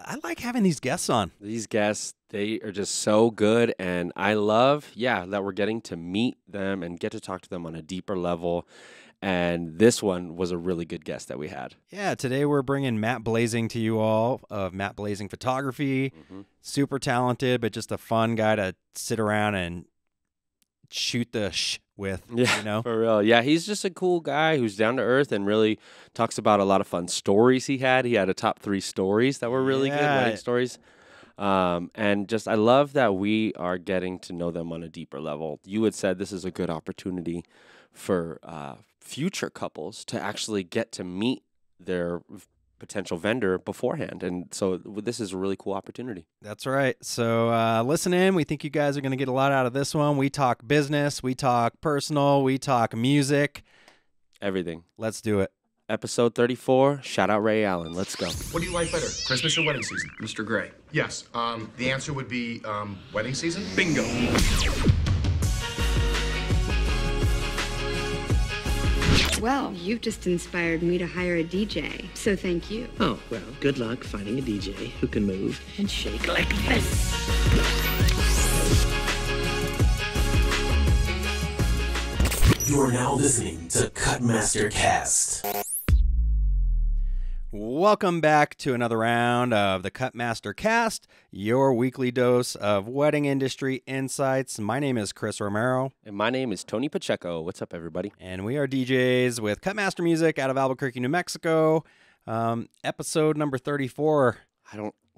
I like having these guests on. These guests, they are just so good, and I love, that we're getting to meet them and get to talk to them on a deeper level. And this one was a really good guest that we had. Yeah, today we're bringing Matt Blasing to you all of Matt Blasing Photography. Super talented, but just a fun guy to sit around and shoot the with. Yeah, for real. Yeah, he's just a cool guy who's down to earth and really talks about a lot of fun stories he had. He had a top 3 stories that were really good, wedding stories. And just I love that we are getting to know them on a deeper level. You had said this is a good opportunity for future couples to actually get to meet their potential vendor beforehand. And so this is a really cool opportunity. That's right. So listen in. We think you guys are going to get a lot out of this one. We talk business. We talk personal. We talk music. Everything. Let's do it. Episode 34. Shout out Ray Allen. Let's go. What do you like better, Christmas or wedding season? Mr. Gray. Yes. The answer would be wedding season. Bingo. Well, you've just inspired me to hire a DJ, so thank you. Oh, well, good luck finding a DJ who can move and shake like this. You are now listening to Cutmaster Cast. Welcome back to another round of the Cutmaster Cast, your weekly dose of wedding industry insights. My name is Chris Romero. And my name is Tony Pacheco. What's up, everybody? And we are DJs with Cutmaster Music out of Albuquerque, New Mexico. Episode number 34.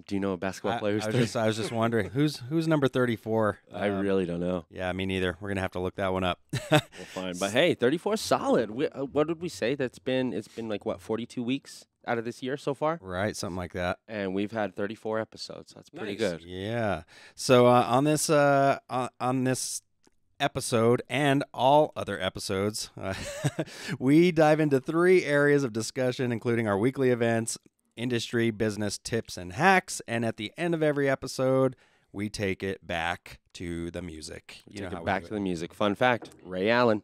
Do you know a basketball player? I was just wondering, who's number 34? I really don't know. Yeah, me neither. We're going to have to look that one up. We'll find. But hey, 34 is solid. What did we say? It's been like, 42 weeks? Out of this year so far? Right, something like that. And we've had 34 episodes. That's pretty good. Yeah. So on this episode and all other episodes, we dive into 3 areas of discussion, including our weekly events, industry, business tips, and hacks. And at the end of every episode, we take it back to the music. Back to the music. Fun fact, Ray Allen.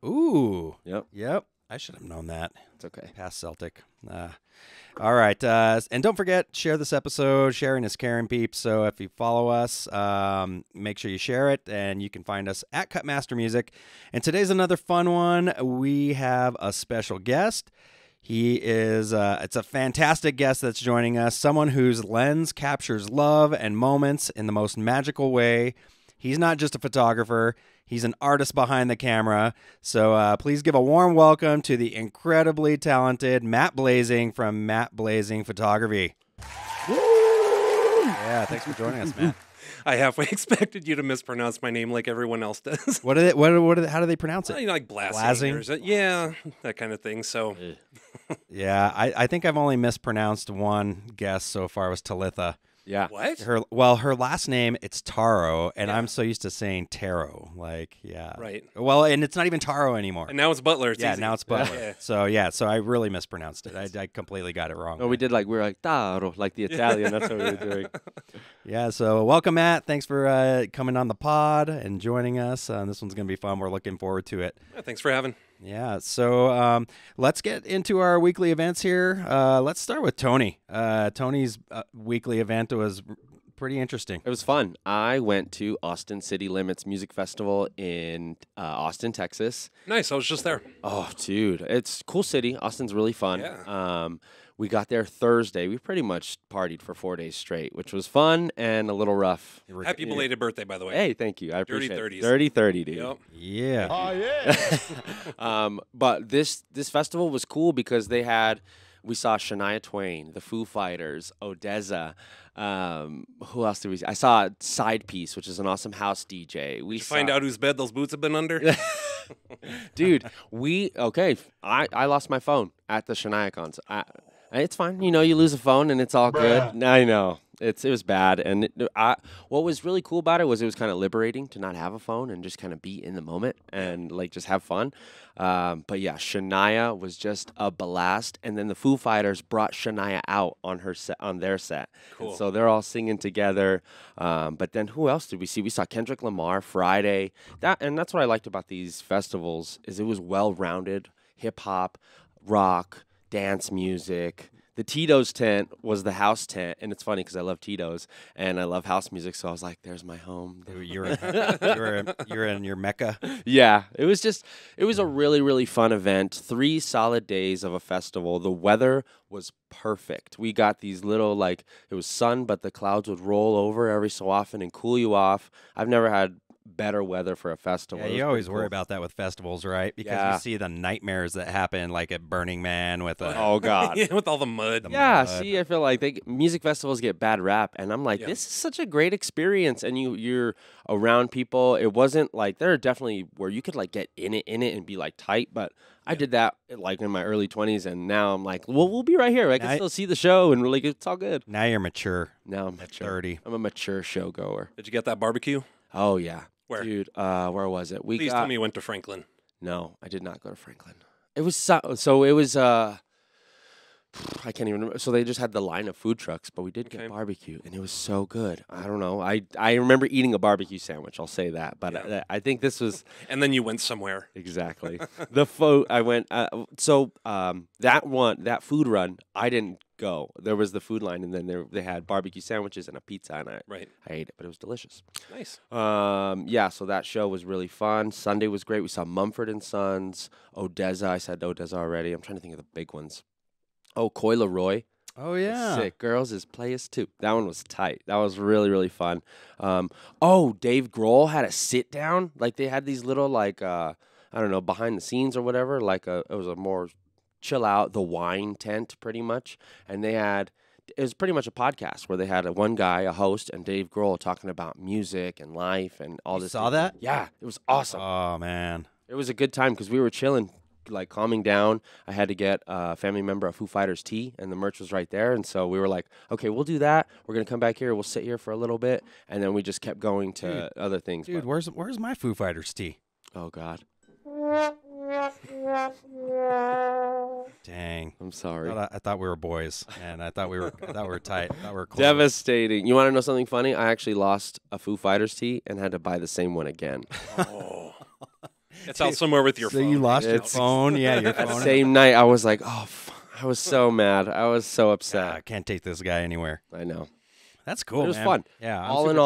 Ooh. Yep. I should have known that. It's okay. Past Celtic. All right. And don't forget, share this episode. Sharing is caring, peeps. So if you follow us, make sure you share it. And you can find us at Cutmaster Music. And today's another fun one. We have a special guest. He is, it's a fantastic guest that's joining us. Someone whose lens captures love and moments in the most magical way. He's not just a photographer. He's an artist behind the camera. So please give a warm welcome to the incredibly talented Matt Blasing from Matt Blasing Photography. Woo! Yeah, thanks for joining us, Matt. I halfway expected you to mispronounce my name like everyone else does. How do they pronounce it? Like Blasing. Yeah, that kind of thing. So, yeah, I think I've only mispronounced one guest so far. It was Talitha. Yeah. What? Her last name, it's Taro, and I'm so used to saying Taro. Right. Well, and it's not even Taro anymore. And now it's Butler. It's easy. Now it's Butler. So I really mispronounced it. I completely got it wrong. No, we were like Taro, like the Italian. That's what we were doing. Yeah, so welcome, Matt. Thanks for coming on the pod and joining us. This one's going to be fun. We're looking forward to it. Yeah, thanks for having. Yeah, so let's get into our weekly events here. Let's start with Tony. Tony's weekly event was pretty interesting. It was fun. I went to Austin City Limits Music Festival in Austin, Texas. Nice. I was just there. Oh, dude. It's a cool city. Austin's really fun. Yeah. We got there Thursday. We pretty much partied for 4 days straight, which was fun and a little rough. Happy belated birthday, by the way. Hey, thank you. I Dirty appreciate 30s. it. Dirty 30, dude. Yep. Yeah. Oh, yeah. But this festival was cool because we saw Shania Twain, the Foo Fighters, Odessa. Who else did we see? I saw Side Piece, which is an awesome house DJ. Did you find out whose bed those boots have been under? Dude, I lost my phone at the Shania concert. It's fine. You lose a phone and it's all good. I know. It was bad. And what was really cool about it was kind of liberating to not have a phone and just kind of be in the moment and just have fun. But yeah, Shania was just a blast. And then the Foo Fighters brought Shania out on their set. Cool. And so they're all singing together. But then who else did we see? We saw Kendrick Lamar Friday. And that's what I liked about these festivals is it was well-rounded, hip hop, rock, dance music. the Tito's tent was the house tent, and it's funny because I love Tito's and I love house music, so I was like, "There's my home." You're in your Mecca. Yeah, it was a really, really fun event. 3 solid days of a festival. The weather was perfect. We got these little, it was sun, but the clouds would roll over every so often and cool you off. I've never had better weather for a festival. Yeah, you always worry about that with festivals, right? Because Yeah. you see the nightmares that happen, like at Burning Man with Oh, God. Yeah, with all the mud. Yeah, mud. see, I feel like music festivals get bad rap, and I'm like, Yeah. this is such a great experience, and you're around people. It wasn't like there are definitely where you could get in it and be tight, but I did that in my early 20s, and now I'm like, well, we'll be right here. I can still see the show, and it's all good. Now you're mature. Now I'm At mature. 30. I'm a mature show goer. Did you get that barbecue? Oh yeah, Where? dude? Where was it? Please tell me you went to Franklin. No, I did not go to Franklin. It was so it was I can't even remember. So they just had the line of food trucks, but we did get barbecue, and it was so good. I don't know. I remember eating a barbecue sandwich. I'll say that, but I think this was And then you went somewhere. exactly I went. That food run, I didn't go. There was the food line, and then they had barbecue sandwiches and a pizza, and I ate it, but it was delicious. Nice. Yeah, so that show was really fun. Sunday was great. We saw Mumford and Sons, Odessa. I said Odessa already. I'm trying to think of the big ones. Oh, Coy Leroy. Oh yeah. Sick. Girls is Players too. That one was tight. That was really, really fun. Dave Grohl had a sit down. They had these little I don't know, behind the scenes or whatever. It was a more chill out, the wine tent pretty much. And it was pretty much a podcast where they had one guy, a host, and Dave Grohl talking about music and life and all You this. saw that? Yeah, it was awesome. Oh man. It was a good time because we were chilling, calming down. I had to get a family member a Foo Fighters tee, and the merch was right there. And so we were like, okay, we'll do that. We're going to come back here. We'll sit here for a little bit. And then we just kept going to other things. Dude, where's my Foo Fighters tee? Oh, God. Dang. I'm sorry. I thought we were boys, and I thought we were tight. I thought we were close. Devastating. You want to know something funny? I actually lost a Foo Fighters tee and had to buy the same one again. Oh. It's out somewhere with your So phone. you lost your It's- phone? Yeah, your That phone. same night, I was like, I was so mad. I was so Ah, upset. I can't take this guy anywhere. I know. That's cool. It was man. fun. Yeah, I'm all super in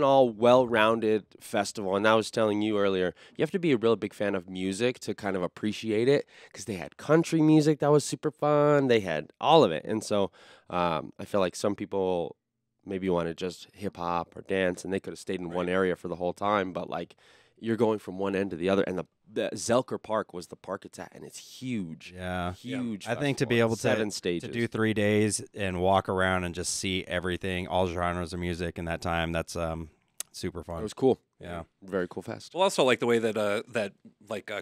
all, jealous. well-rounded festival. And I was telling you earlier, you have to be a real big fan of music to kind of appreciate it, because they had country music that was super fun. They had all of it, and so I feel like some people maybe wanted just hip hop or dance, and they could have stayed in one area for the whole time. But you're going from one end to the other, and the Zelker Park was the park it's at, and it's huge. Yeah. Huge. I think to festival. be able 7 stages. to do 3 days and walk around and just see everything, all genres of music in that time, that's super fun. It was cool. Yeah. Very cool fest. Well, also like the way that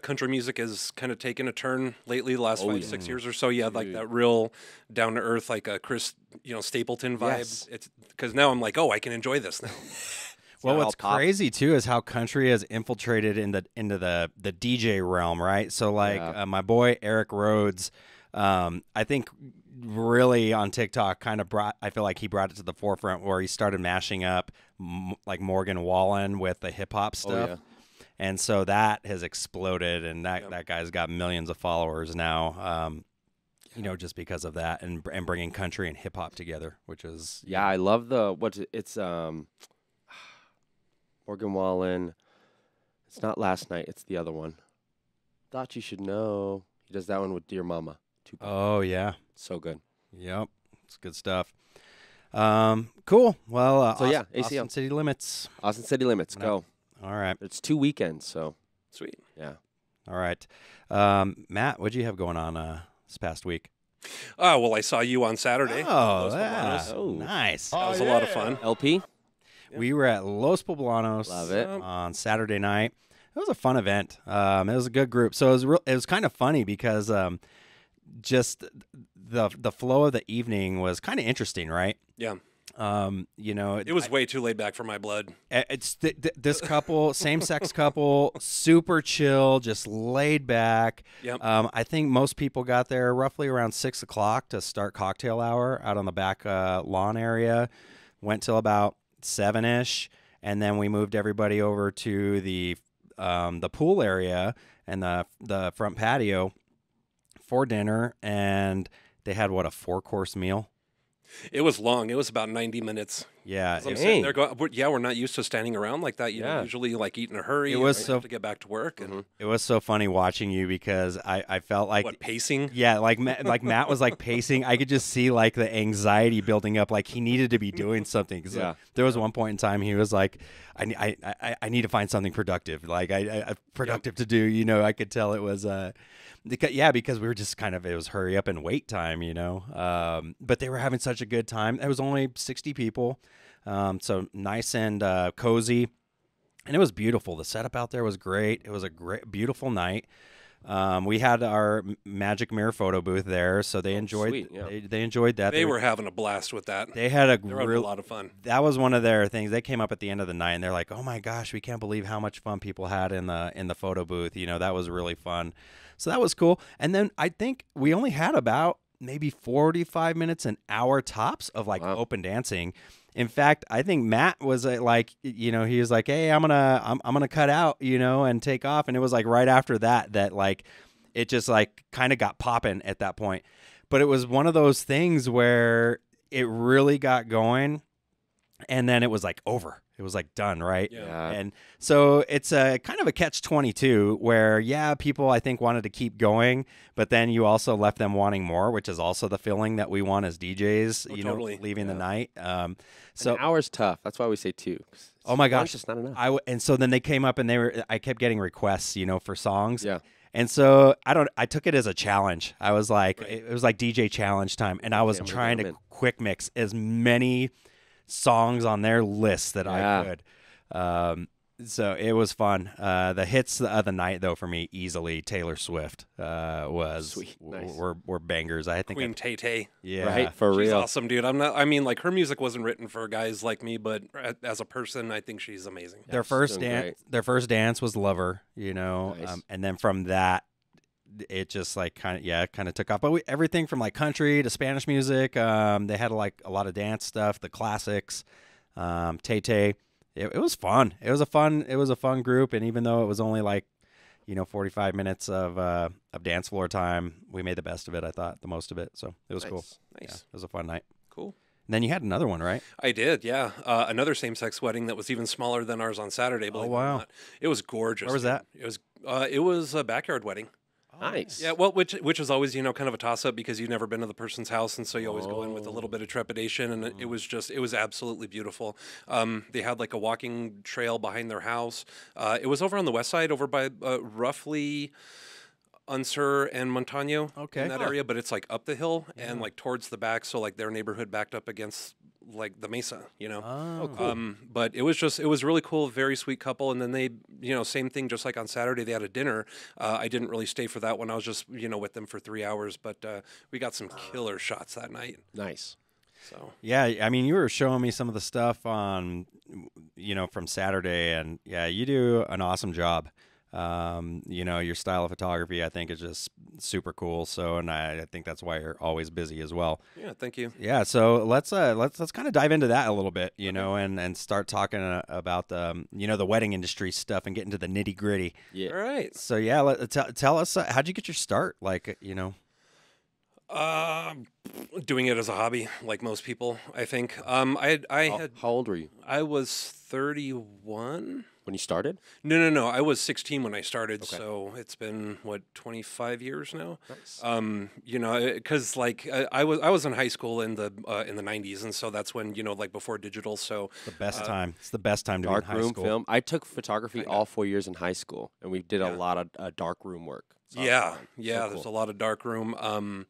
country music has kind of taken a turn lately, the last 5-6 years or so. You have that real down to earth, Chris, Stapleton vibe. Yes. It's because now I'm like, oh, I can enjoy this now. Well, not what's all pop. crazy too is how country has infiltrated into the DJ realm, right? So my boy Eric Rhodes, I think really on TikTok I feel like he brought it to the forefront where he started mashing up Morgan Wallen with the hip hop stuff. yeah. And so that has exploded, and that guy's got millions of followers now. Just because of that, and bringing country and hip hop together, which is Yeah, I love it's Morgan Wallen. It's not Last Night, it's the other one. Thought You Should Know. He does that one with Dear Mama. Tupac. Oh yeah, So good. yep, it's good stuff. Cool. Well, So, yeah, Austin ACL. City Limits. Austin City Limits, go. All right, It's 2 weekends, so Sweet. yeah. all right. Matt, what'd you have going on this past week? Oh, well, I saw you on Saturday. Oh, Los Poblanos. Oh. nice. That was a lot of fun. LP? We were at Los Poblanos. Love it. On Saturday night. It was a fun event. It was a good group. So it was kind of funny because just the flow of the evening was kind of interesting, right? Yeah. It was way too laid back for my blood. It's this couple, same-sex couple, super chill, just laid back. Yep. I think most people got there roughly around 6 o'clock to start cocktail hour out on the back lawn area. Went till about 7-ish, and then we moved everybody over to the pool area and the front patio for dinner, and they had what, a 4-course meal. It was long. It was about 90 minutes. Yeah, 'Cause I'm sitting there going, we're not used to standing around like that. You know, Yeah. usually like eat in a hurry. It was and so- have to get back to work. And it was so funny watching you because I felt like what, pacing? yeah, like Matt was like pacing. I could just see like the anxiety building up. Like he needed to be doing something. 'Cause, Yeah. there was one point in time he was like, I need to find something productive. Like I productive to do. You know, I could tell it was because we were just kind of, it was hurry up and wait time. You know, but they were having such a good time. There was only 60 people, so nice and cozy. And it was beautiful. The setup out there was great. It was a beautiful night. We had our magic mirror photo booth there, so they enjoyed. sweet, yeah. They enjoyed that. They were having a blast with that. They had They were having a lot of fun. That was one of their things. They came up at the end of the night and they're like, "Oh my gosh, we can't believe how much fun people had in the photo booth." You know, that was really fun. So that was cool. And then I think we only had about maybe 45 minutes, an hour tops of like open dancing. In fact, I think Matt was like, you know, he was like, "Hey, I'm gonna cut out, you know, and take off." And it was like right after that like it just like kind of got popping at that point. But it was one of those things where it really got going, and then it was like over. It was like done, right? Yeah. And so it's a kind of a catch-22 where, yeah, people I think wanted to keep going, but then you also left them wanting more, which is also the feeling that we want as DJs, Oh, you totally. know, leaving the night. So an hour's tough. That's why we say 2. Oh my One's gosh, just not enough. and so then they came up and I kept getting requests, you know, for songs. Yeah. And so I took it as a challenge. I was like, it was like DJ challenge time, and I was Yeah, trying I'm to in. quick mix as many songs on their list that Yeah. I could. So it was fun. The hits of the night, though, for me, easily Taylor Swift was Sweet. Nice. were bangers. I think Queen Tay Tay. yeah, Right? For She's real. awesome, dude. I mean, like her music wasn't written for guys like me, but as a person, I think she's amazing. Their she's first doing dance, great. their first dance was Lover, you know, Nice. and then from that, it just like kind of took off. But everything from like country to Spanish music, they had like a lot of dance stuff, the classics, Tay Tay. It was fun. It was a fun group, and even though it was only like, you know, 45 minutes of dance floor time, we made the best of it. I thought the most of it, so it was cool. Nice. Yeah, it was a fun night. Cool. And then you had another one, right? I did, yeah. Another same-sex wedding that was even smaller than ours on Saturday. Believe it or wow. not. It was gorgeous. Where was that? It was a backyard wedding. Nice. Yeah, well, which is always, you know, kind of a toss-up because you've never been to the person's house, and so you always go in with a little bit of trepidation, and it was absolutely beautiful. They had like a walking trail behind their house. It was over on the west side, over by roughly Unser and Montano, Okay. in that area, but it's like up the hill and like towards the back, so like their neighborhood backed up against like the mesa, you know. Oh, cool. But it was really cool, very sweet couple. And then they, you know, same thing, just like on Saturday, they had a dinner. I didn't really stay for that one. I was just, you know, with them for 3 hours, but we got some killer shots that night. Nice. So Yeah, I mean, you were showing me some of the stuff on, you know, from Saturday, and yeah, you do an awesome job. You know, your style of photography, I think, is just super cool. So, and I think that's why you're always busy as well. yeah, thank you. Yeah, so let's kind of dive into that a little bit, you know, and start talking about the you know, the wedding industry stuff and get into the nitty gritty. Yeah. All right. So yeah, tell us how'd you get your start? Like, you know. Doing it as a hobby, like most people, I think. I How old were you was 31. when you started? No. I was 16 when I started, so it's been what 25 years now. Nice. You know, because like I was in high school in the 90s, and so that's when, you know, like before digital. So The best time. It's the best time to be in Dark high room school. film. I took photography all 4 years in high school, and we did a lot of dark room work. So that was yeah, fun. yeah. So There's a cool. lot of dark room.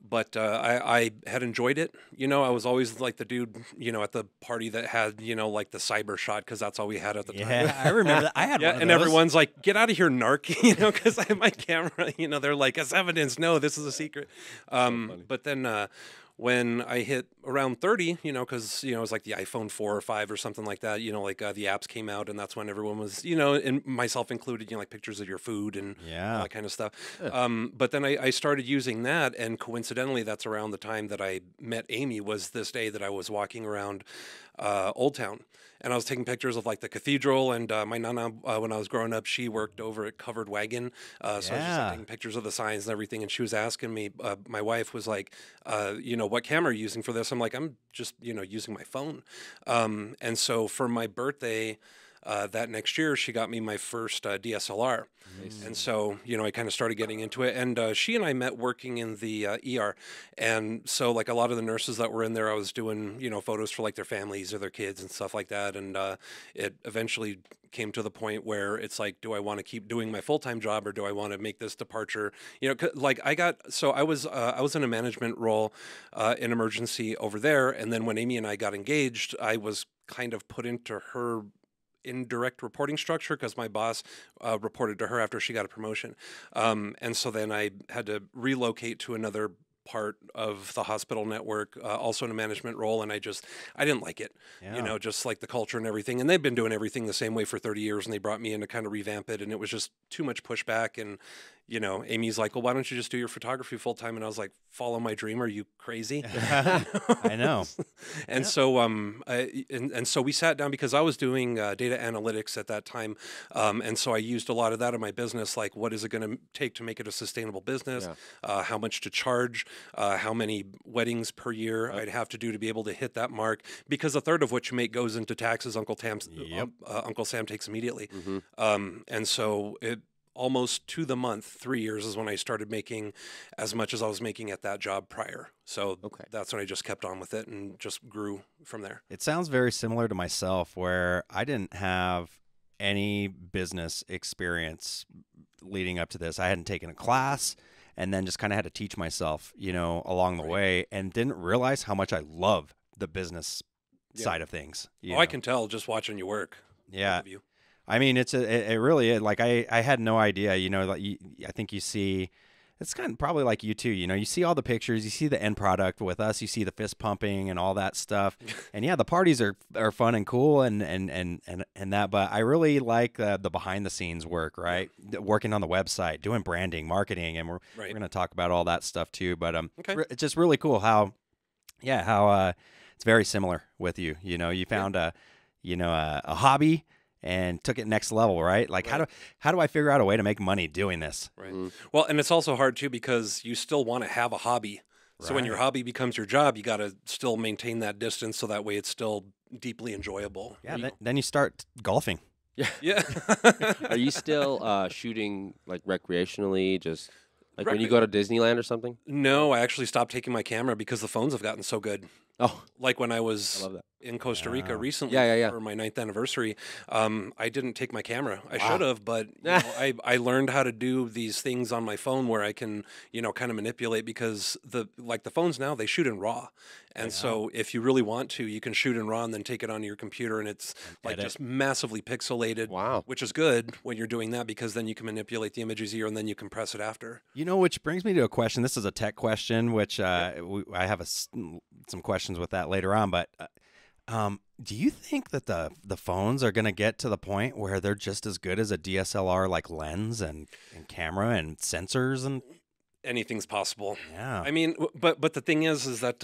But I had enjoyed it. You know, I was always like the dude, you know, at the party that had, you know, like the cyber shot, because that's all we had at the time. Yeah, I remember that. I had Yeah, one of and those. everyone's like, "Get out of here, narc!" You know, because I have my camera. You know, they're like, "As evidence, no, this is a secret." But then when I hit around 30, because, it was like the iPhone 4 or 5 or something like that, like the apps came out, and that's when everyone was, and myself included, like pictures of your food and all that kind of stuff. But then I started using that, and coincidentally, that's around the time that I met Amy, was this day that I was walking around Old Town. And I was taking pictures of like the cathedral, and my nana, when I was growing up, she worked over at Covered Wagon. So I was just like, taking pictures of the signs and everything. And she was asking me, my wife was like, what camera are you using for this? I'm like, I'm just, using my phone. And so for my birthday, that next year, she got me my first DSLR. Nice. And so, I kind of started getting into it. And she and I met working in the ER. And so, like, a lot of the nurses that were in there, I was doing, photos for, like, their families or their kids and stuff like that. And it eventually came to the point where it's like, do I want to keep doing my full-time job, or do I want to make this departure? Like I was in a management role in emergency over there. And then when Amy and I got engaged, I was kind of put into her indirect reporting structure, because my boss reported to her after she got a promotion. And so then I had to relocate to another part of the hospital network, also in a management role, and I didn't like it, just like the culture and everything. And they've been doing everything the same way for 30 years, and they brought me in to kind of revamp it, and it was just too much pushback. And Amy's like, well, why don't you just do your photography full time? And I was like, follow my dream? Are you crazy? I know. And so, and so we sat down, because I was doing data analytics at that time. And so I used a lot of that in my business. Like, what is it going to take to make it a sustainable business? How much to charge? How many weddings per year I'd have to do to be able to hit that mark? Because a third of what you make goes into taxes. Uncle Sam takes immediately. And so almost to the month, 3 years is when I started making as much as I was making at that job prior. So that's when I just kept on with it and just grew from there. It sounds very similar to myself, where I didn't have any business experience leading up to this. I hadn't taken a class, and then just kind of had to teach myself, along the way, and didn't realize how much I love the business side of things. I can tell just watching you work. Yeah. I mean, it really is. Like, I had no idea, like I think you see, it's kind of probably like you too, you see all the pictures, you see the end product with us, you see the fist pumping and all that stuff. And yeah, the parties are fun and cool and that, but I really like the behind the scenes work, right? Working on the website, doing branding, marketing, and we're going to talk about all that stuff too. But it's just really cool how it's very similar with you. You found a hobby and took it next level, right? Like, how do I figure out a way to make money doing this? Right. Well, and it's also hard too, because you still want to have a hobby. So when your hobby becomes your job, you got to still maintain that distance, so that way it's still deeply enjoyable. Yeah. Then you start golfing. Yeah. Are you still shooting like recreationally, just like when you go to Disneyland or something? No, I actually stopped taking my camera because the phones have gotten so good. Oh, like when I was in Costa Rica recently for my 9th anniversary, I didn't take my camera. I should have, but I learned how to do these things on my phone where I can, kind of manipulate, because the phones now, they shoot in RAW. And so if you really want to, you can shoot in RAW and then take it onto your computer, and it's like just massively pixelated, which is good when you're doing that, because then you can manipulate the images here and then you compress it after. Which brings me to a question. This is a tech question, which I have some questions with that later on, but do you think that the phones are going to get to the point where they're just as good as a DSLR, like lens and camera and sensors? And anything's possible. Yeah. I mean, but the thing is that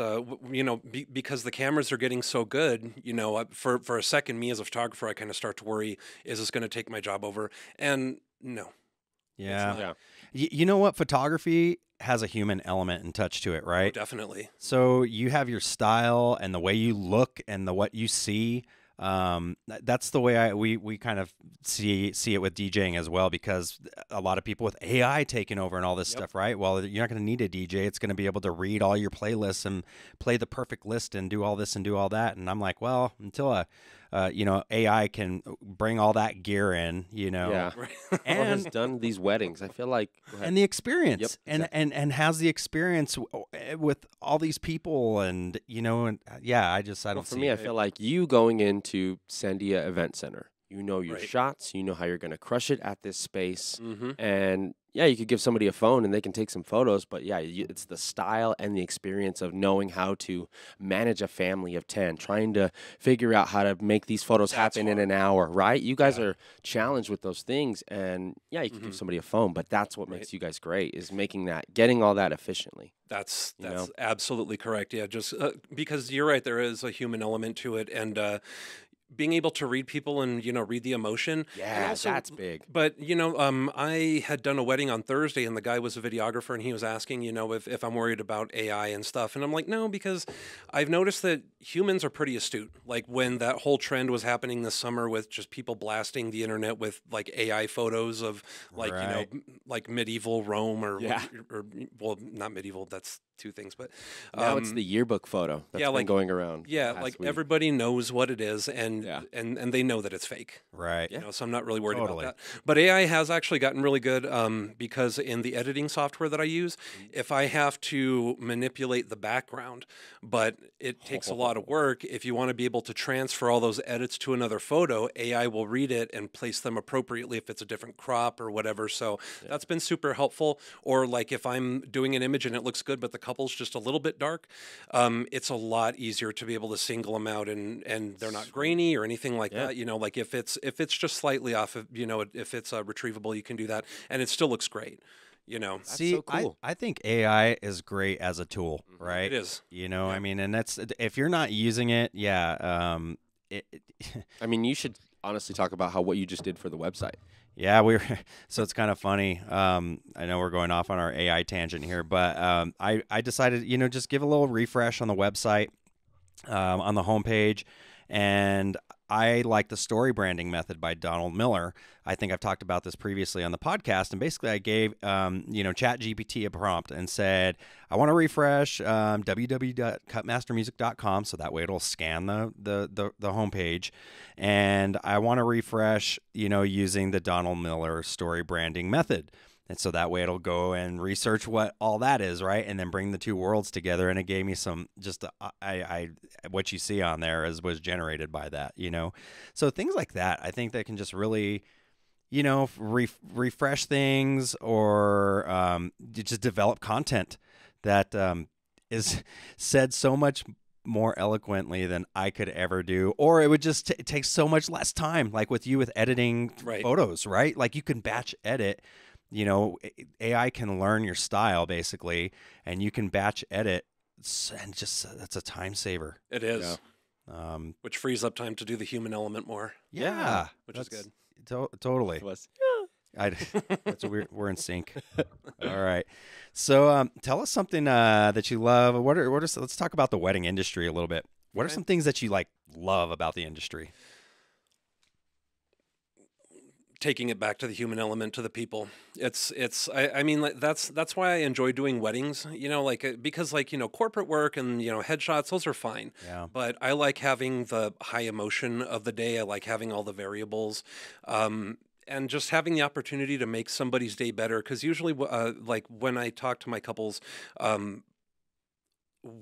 because the cameras are getting so good, for a second, me as a photographer, I kind of start to worry: is this going to take my job over? And no. Yeah. You know what? Photography has a human element and touch to it, right? Oh, definitely. So you have your style and the way you look and what you see. That's the way we kind of see it with DJing as well, because a lot of people with AI taking over and all this stuff, right? Well, you're not going to need a DJ. It's going to be able to read all your playlists and play the perfect list and do all this and do all that. And I'm like, well, until AI can bring all that gear in, Yeah. and has done these weddings. I feel like, and the experience, Yep, exactly. and has the experience with all these people, and I don't for see me, it. I feel like you going into Sandia Event Center, your shots, you know how you're going to crush it at this space, and yeah, you could give somebody a phone and they can take some photos, but yeah, it's the style and the experience of knowing how to manage a family of 10, trying to figure out how to make these photos happen in an hour, right? You guys are challenged with those things, and yeah, you could give somebody a phone, but that's what makes you guys great, is making that, getting all that efficiently. That's absolutely correct. Yeah, just because you're right, there is a human element to it, and being able to read people and read the emotion. Yeah, also, that's big. But I had done a wedding on Thursday, and the guy was a videographer, and he was asking, if I'm worried about AI and stuff, and I'm like, no, because I've noticed that humans are pretty astute. Like when that whole trend was happening this summer with just people blasting the internet with like AI photos of like like medieval Rome or well, not medieval. That's two things, but now it's the yearbook photo that's been going around. Yeah, like everybody knows what it is, and they know that it's fake. Right. So I'm not really worried about that. But AI has actually gotten really good because in the editing software that I use, if I have to manipulate the background, but it takes a lot of work, if you want to be able to transfer all those edits to another photo, AI will read it and place them appropriately if it's a different crop or whatever. So that's been super helpful. Or like if I'm doing an image and it looks good, but the couple's just a little bit dark, it's a lot easier to be able to single them out, and they're not grainy or anything like that. Like if it's just slightly off, if it's retrievable, you can do that, and it still looks great. That's See, so cool. I think AI is great as a tool, right? It is. I mean, and that's, if you're not using it, I mean, you should honestly talk about what you just did for the website. Yeah, so it's kind of funny. I know we're going off on our AI tangent here, but I decided, just give a little refresh on the website, on the homepage, and I like the story branding method by Donald Miller. I think I've talked about this previously on the podcast, and basically I gave ChatGPT a prompt and said, I want to refresh www.cutmastermusic.com, so that way it'll scan the homepage, and I want to refresh using the Donald Miller story branding method. And so that way it'll go and research what all that is, right? And then bring the two worlds together. And it gave me some, what you see on there was generated by that, So things like that, I think that can just really, refresh things, or just develop content that is said so much more eloquently than I could ever do, or it would just take so much less time, like with you with editing photos, right? Like you can batch edit. AI can learn your style basically, and you can batch edit, and just that's a time saver. It is, which frees up time to do the human element more. Yeah, which is good. Totally. We're in sync. All right. So tell us something that you love. Let's talk about the wedding industry a little bit. What are some things that you love about the industry? Taking it back to the human element, to the people. I mean, that's why I enjoy doing weddings, because corporate work and, headshots, those are fine. Yeah. But I like having the high emotion of the day. I like having all the variables. And just having the opportunity to make somebody's day better. Because usually, when I talk to my couples,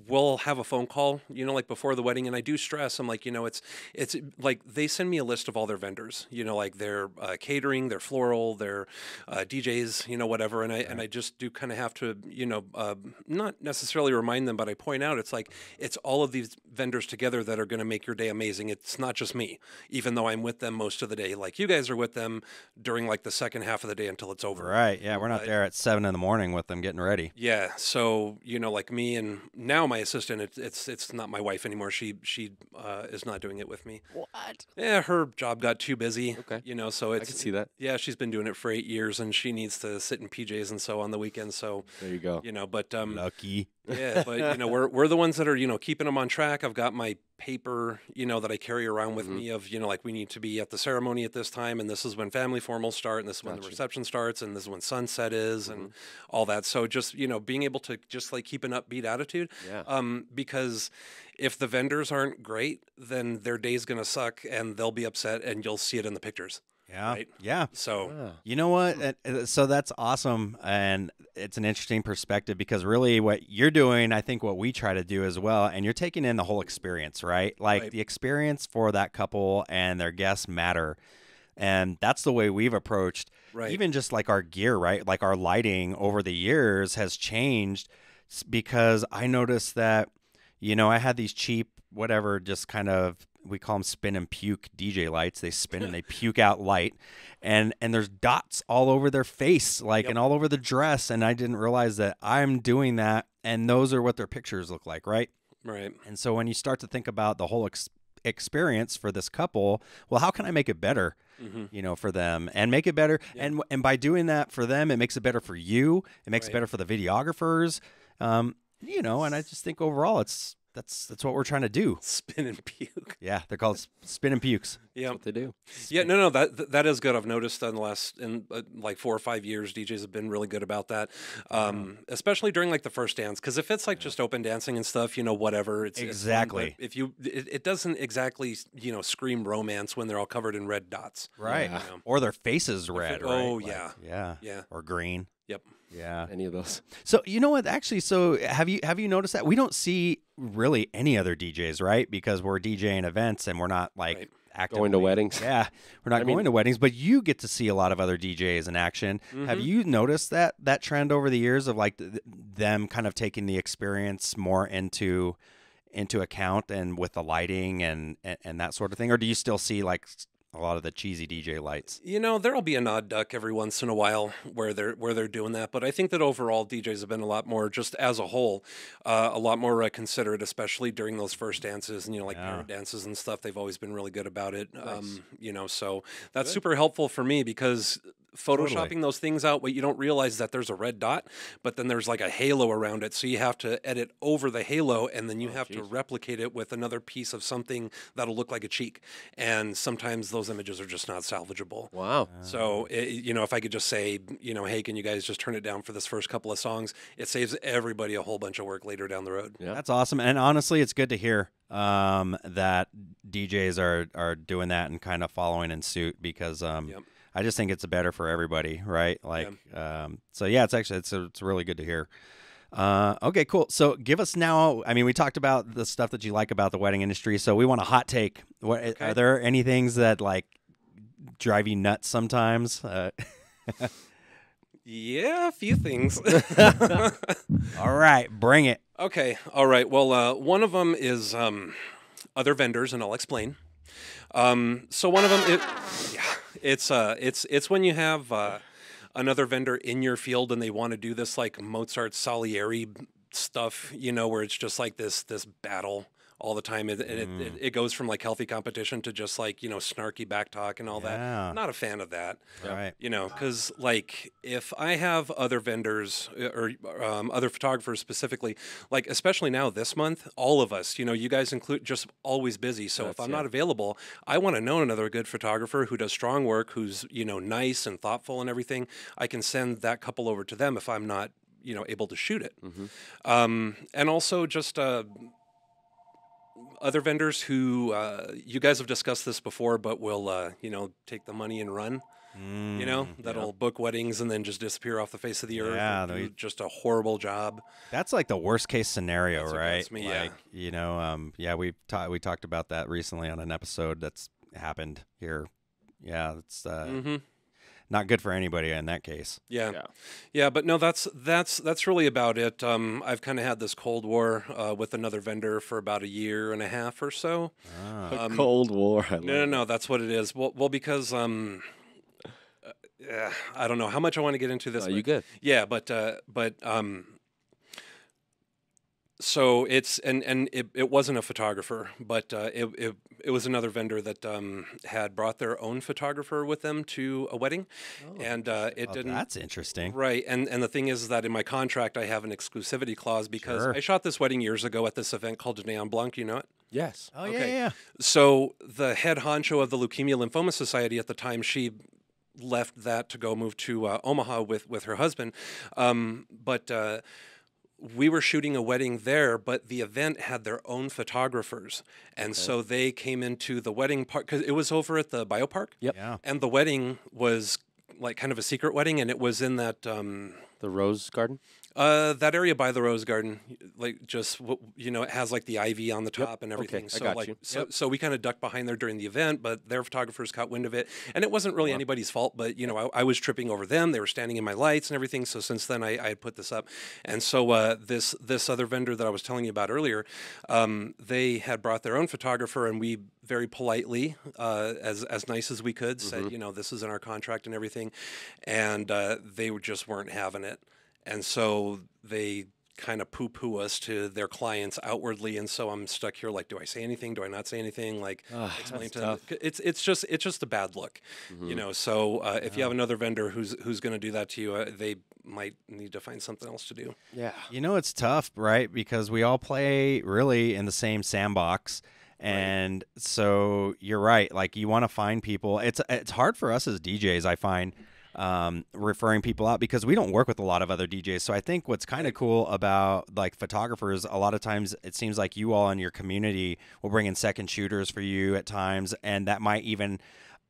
we'll have a phone call, before the wedding, and I do stress. I'm like, it's like they send me a list of all their vendors, like their catering, their floral, their DJs, whatever, and I just do kind of have to, not necessarily remind them, but I point out it's all of these vendors together that are going to make your day amazing. It's not just me, even though I'm with them most of the day. Like you guys are with them during the second half of the day until it's over. Right. Yeah, we're not there at 7 a.m. with them getting ready. Yeah. So like me and now my assistant, it's not my wife anymore. She is not doing it with me. What? Yeah, her job got too busy. Okay. So I can see that. Yeah, she's been doing it for 8 years, and she needs to sit in PJs and so on the weekends. So there you go. But lucky. Yeah, but we're the ones that are keeping them on track. I've got my paper that I carry around with me of we need to be at the ceremony at this time, and this is when family formals start, and this is when the reception starts, and this is when sunset is, and all that. So just being able to just keep an upbeat attitude. Yeah. Because if the vendors aren't great, then their day's gonna suck, and they'll be upset, and you'll see it in the pictures. Yeah. Right? Yeah. So you know what? So that's awesome, and it's an interesting perspective, because really what you're doing, I think what we try to do as well, and you're taking in the whole experience, right? The experience for that couple and their guests matter And that's the way we've approached Right. even just like our gear, right? Like our lighting over the years has changed because I noticed that, I had these cheap, whatever, just kind of, we call them spin and puke DJ lights. They spin and they puke out light, and there's dots all over their face, like, and all over the dress. And I didn't realize that I'm doing that, and those are what their pictures look like, right? Right. And so when you start to think about the whole experience for this couple, well, how can I make it better, for them and make it better? And by doing that for them, it makes it better for you. It makes it better for the videographers. And I just think overall that's what we're trying to do. Spin and puke. Yeah, they're called spin and pukes. Yeah, What they do. Yeah, no, that is good. I've noticed in the last like 4 or 5 years, DJs have been really good about that, especially during like the first dance. Because if it's like just open dancing and stuff, whatever, it's Exactly. It's fun, but if it doesn't exactly scream romance when they're all covered in red dots, Right. Yeah. Or their faces red, right? oh, Like, yeah. Yeah. Yeah. Or green. Yep. Yeah. Any of those. So you know what? Actually, so have you noticed that we don't see really any other DJs, right? Because we're DJing events and we're not like Right. actively Going to weddings. Yeah, we're not going to weddings, but you get to see a lot of other DJs in action. Have you noticed that trend over the years of like them kind of taking the experience more into account and with the lighting and that sort of thing, or do you still see like a lot of the cheesy DJ lights? There'll be an odd duck every once in a while where they're doing that, but I think that overall DJs have been a lot more, just as a whole, a lot more considerate, especially during those first dances and like parent dances and stuff. They've always been really good about it. So that's super helpful for me because photoshopping those things out, but you don't realize that there's a red dot, but then there's like a halo around it, so you have to edit over the halo, and then you have to replicate it with another piece of something that'll look like a cheek, and sometimes those images are just not salvageable. Wow. So, if I could just say, hey, can you guys just turn it down for this first couple of songs? It saves everybody a whole bunch of work later down the road. Yeah. That's awesome. And honestly, it's good to hear that DJs are doing that and kind of following in suit because I just think it's better for everybody, right? Like, so yeah, it's really good to hear. Okay, cool. So give us now, I mean, we talked about the stuff that you like about the wedding industry. So we want a hot take. Are there any things that like drive you nuts sometimes? Yeah, a few things. All right, bring it. Okay. All right. Well, one of them is other vendors, and I'll explain. So one of them, it's when you have another vendor in your field and they want to do this like Mozart Salieri stuff, where it's just like this battle all the time. It goes from like healthy competition to just like, snarky backtalk and all that. Not a fan of that. Right. Because like if I have other vendors or other photographers specifically, like especially now this month, all of us, you guys include, just always busy. So if I'm not available, I want to know another good photographer who does strong work, who's, nice and thoughtful and everything. I can send that couple over to them if I'm not, able to shoot it. And also just other vendors who you guys have discussed this before, but will take the money and run. That'll book weddings and then just disappear off the face of the earth. Yeah, and do just a horrible job. That's like the worst case scenario, That's what right? gets me, Like, we talked about that recently on an episode that's happened here. Yeah, it's not good for anybody in that case. Yeah, but no, that's really about it. I've kind of had this Cold War with another vendor for about 1.5 years or so. Cold War. No, that's what it is. Well, because I don't know how much I want to get into this. You good? Yeah, but so it's and it wasn't a photographer, but it was another vendor that had brought their own photographer with them to a wedding, and it didn't. That's interesting, right? And the thing is that in my contract I have an exclusivity clause because I shot this wedding years ago at this event called Neon Blanc. You know it? Yes. Oh yeah. So the head honcho of the Leukemia Lymphoma Society at the time, she left that to go move to Omaha with her husband, but. We were shooting a wedding there, but the event had their own photographers. And so they came into the wedding part, because it was over at the biopark. Yep. Yeah. And the wedding was like kind of a secret wedding, and it was in that... The Rose Garden? That area by the Rose Garden, like just it has like the ivy on the top and everything. Okay, So I got like you. so we kind of ducked behind there during the event, but their photographers caught wind of it, and it wasn't really anybody's fault. But I was tripping over them. They were standing in my lights and everything. So since then, I had put this up, and so this other vendor that I was telling you about earlier, they had brought their own photographer, and we very politely, as nice as we could, said, this is in our contract and everything, and they just weren't having it. And so they kind of poo-poo us to their clients outwardly, and so I'm stuck here. Like, do I say anything? Do I not say anything? Like, explain to them. It's just a bad look, So if you have another vendor who's going to do that to you, they might need to find something else to do. Yeah. It's tough, right? Because we all play really in the same sandbox. And so you're right. Like, you want to find people. It's hard for us as DJs, I find, referring people out, because we don't work with a lot of other DJs. So I think what's kind of cool about like photographers, a lot of times it seems like you all in your community will bring in second shooters for you at times, and that might even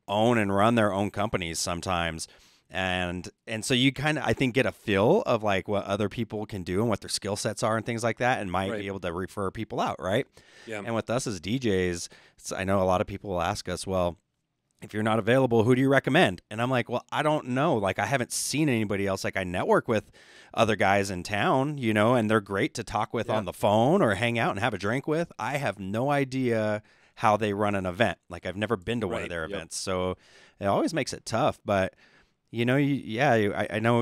own and run their own companies sometimes. And so you kind of, I think, get a feel of like what other people can do and what their skill sets are and things like that, and might be able to refer people out, right? Yeah. And with us as DJs, I know a lot of people will ask us, well, if you're not available, who do you recommend? And I'm like, well, I don't know. Like, I haven't seen anybody else. Like, I network with other guys in town, and they're great to talk with on the phone or hang out and have a drink with. I have no idea how they run an event. Like, I've never been to one of their events. So it always makes it tough. But, I know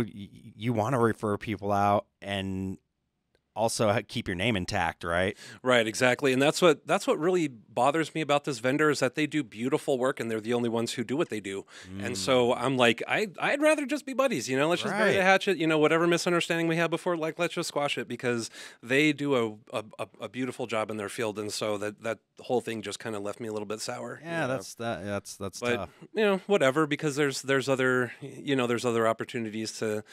you want to refer people out and also keep your name intact, right? Right, exactly. And that's what really bothers me about this vendor, is that they do beautiful work and they're the only ones who do what they do. And so I'm like, I'd rather just be buddies, let's just bury the hatchet, whatever misunderstanding we had before, like, let's just squash it, because they do a beautiful job in their field. And so that whole thing just kind of left me a little bit sour. Yeah, that's tough. Whatever, because there's other opportunities to,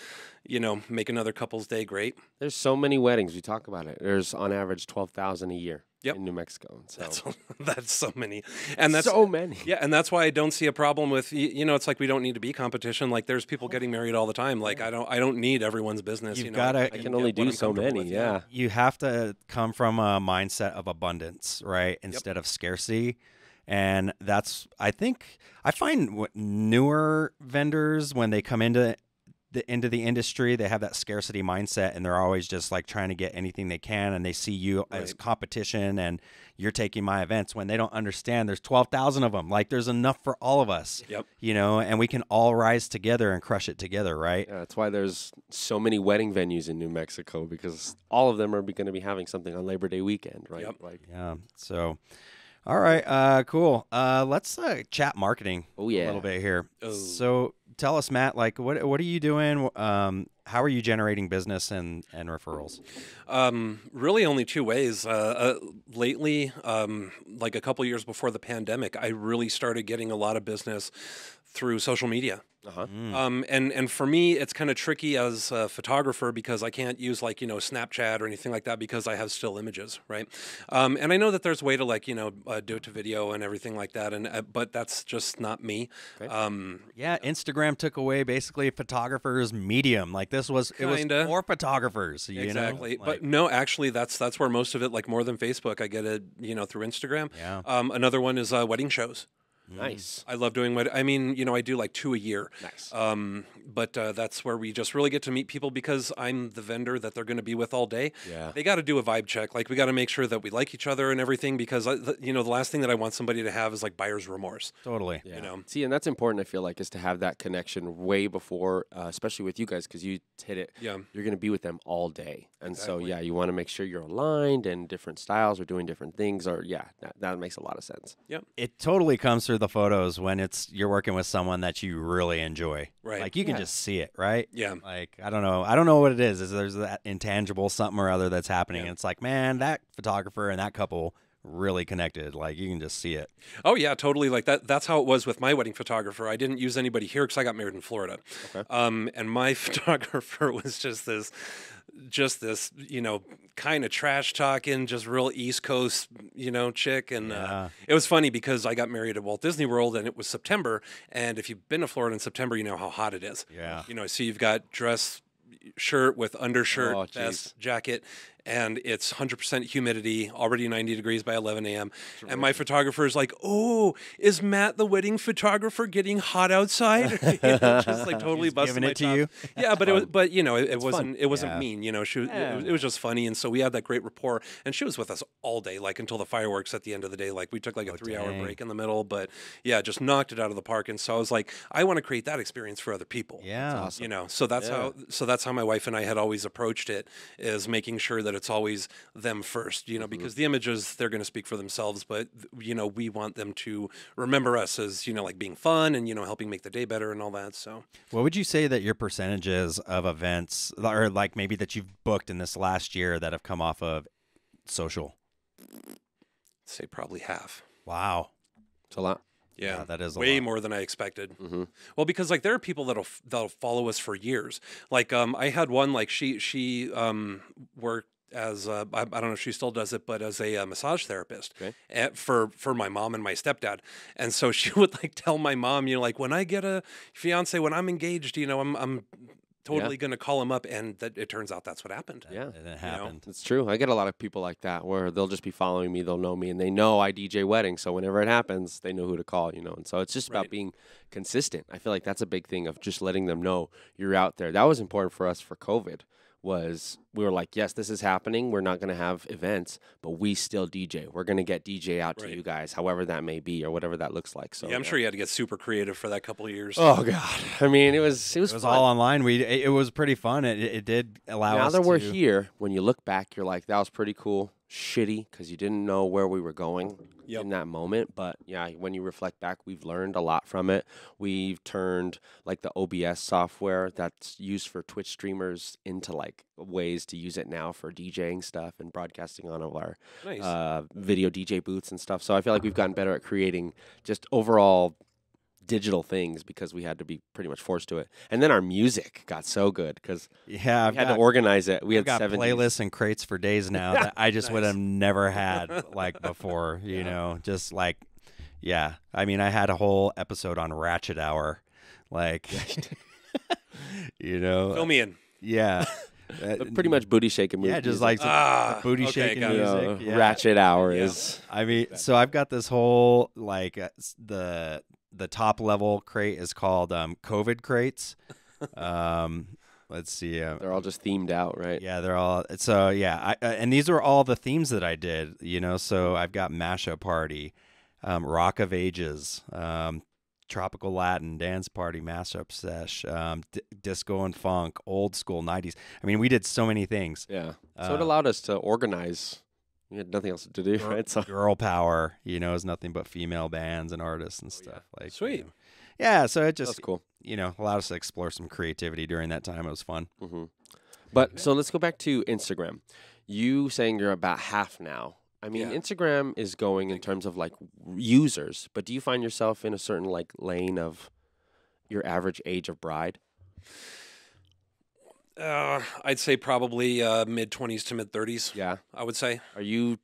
make another couple's day great. There's so many weddings. We talk about it. There's on average 12,000 a year in New Mexico. So that's so many, and that's so many. Yeah, and that's why I don't see a problem with it's like we don't need to be competition. Like, there's people getting married all the time. Like, I don't need everyone's business. I can only do so many. Yeah, you have to come from a mindset of abundance, right, instead of scarcity. And that's, I find newer vendors, when they come into the industry, they have that scarcity mindset, and they're always just like trying to get anything they can, and they see you as competition, and you're taking my events, when they don't understand there's 12,000 of them. Like, there's enough for all of us. And we can all rise together and crush it together, right? Yeah, that's why there's so many wedding venues in New Mexico, because all of them are going to be having something on Labor Day weekend, right? So all right, cool. Let's chat marketing a little bit here. So tell us, Matt, like, what are you doing? How are you generating business and referrals? Really only two ways. Lately, like a couple years before the pandemic, I really started getting a lot of business through social media. And for me, it's kind of tricky as a photographer, because I can't use like, Snapchat or anything like that, because I have still images, right? And I know that there's a way to like, do it to video and everything like that, and but that's just not me. Instagram took away basically a photographer's medium. Like, it was for photographers. Exactly. Like, but no, actually, that's where most of it, like more than Facebook, I get it, through Instagram. Yeah. Another one is wedding shows. Nice. I love doing I do like 2 a year. Nice. But that's where we just really get to meet people, because I'm the vendor that they're going to be with all day. Yeah. They got to do a vibe check. Like, we got to make sure that we like each other and everything, because the last thing that I want somebody to have is like buyer's remorse. Totally. Yeah. See, and that's important, I feel like, is to have that connection way before, especially with you guys, because you hit it. Yeah. You're going to be with them all day. And so, you want to make sure you're aligned, and different styles are doing different things, or that makes a lot of sense. Yeah. It totally comes through the photos when you're working with someone that you really enjoy. Right. Like, you can just see it, right? Yeah. Like, I don't know what it is. There's that intangible something or other that's happening. And it's like, man, that photographer and that couple really connected. Like, you can just see it. Oh yeah, totally. Like that's how it was with my wedding photographer. I didn't use anybody here because I got married in Florida. Okay. And my photographer was just this, kind of trash talking, just real East Coast, chick. And it was funny because I got married at Walt Disney World, and it was September. And if you've been to Florida in September, you know how hot it is. Yeah. So you've got dress shirt with undershirt, Oh, vest, jacket, and it's 100% humidity, already 90 degrees by 11 a.m. And my photographer is like, "Oh, is Matt the wedding photographer getting hot outside?" Just like totally busting giving my it to chops. you? Yeah, but it was, but fun. it wasn't Yeah. mean. She was, it was just funny, and so we had that great rapport. And she was with us all day, like until the fireworks at the end of the day. Like we took like a 3-hour dang. break in the middle, but yeah, just knocked it out of the park. And so I was like, I want to create that experience for other people. Yeah. So that's how my wife and I had always approached it, is making sure that it's always them first, because the images, they're going to speak for themselves, but we want them to remember us as, like being fun and, helping make the day better and all that. So What would you say that your percentages of events, or like maybe that you've booked in this last year that have come off of social? say probably half. Wow. It's a lot. Yeah, that is a way lot. more than I expected. Well, because like there are people that'll follow us for years. Like I had one, like she worked as I don't know if she still does it, but as a massage therapist for my mom and my stepdad. And so she would like tell my mom, like when I get a fiance, when I'm engaged, I'm totally going to call him up, and that it turns out that's what happened. Yeah. And it happened. It's true. I get a lot of people like that where they'll just be following me, they'll know me, and they know I DJ weddings. So whenever it happens, they know who to call, And so it's just about being consistent. I feel like that's a big thing of just letting them know you're out there. That was important for us for COVID. Was we were like, yes, this is happening. We're not going to have events, but we still DJ. We're going to get DJ out to you guys, however that may be or whatever that looks like. So yeah, I'm sure you had to get super creative for that couple of years. Oh God, I mean, it was It was fun. all online. It was pretty fun. It did allow Now us that we're to. here, when you look back, you're like, that was pretty cool. Shitty because you didn't know where we were going in that moment. But yeah, when you reflect back, we've learned a lot from it. We've turned like the OBS software that's used for Twitch streamers into like ways to use it now for DJing stuff and broadcasting on of our video DJ booths and stuff. So I feel like we've gotten better at creating just overall digital things because we had to be pretty much forced to it. And then our music got so good because we had to organize it. We I've had got 70s. playlists and crates for days now that I just would have never had like before, just like, yeah. I mean, I had a whole episode on Ratchet Hour, like, Fill me in. Yeah. Pretty much booty shaking music. Yeah, just like some booty shaking got it. music. Yeah. Ratchet Hour is. I mean, so I've got this whole like the top level crate is called COVID crates. Let's see. They're all just themed out, right? Yeah, they're all. So yeah, and these are all the themes that I did. So I've got Mashup Party, Rock of Ages, Tropical Latin, Dance Party, Mashup Sesh, Disco and Funk, Old School, 90s. I mean, we did so many things. Yeah. So it allowed us to organize. We had nothing else to do, right? So Girl Power, is nothing but female bands and artists and stuff. Like Sweet. Yeah, so it just that's cool. Allowed us to explore some creativity during that time. It was fun. Mm-hmm. But so let's go back to Instagram. You saying you're about half now. I mean, Instagram is going in terms of like users, but do you find yourself in a certain like lane of your average age of bride? I'd say probably mid 20s to mid 30s. Yeah, I would say. Are you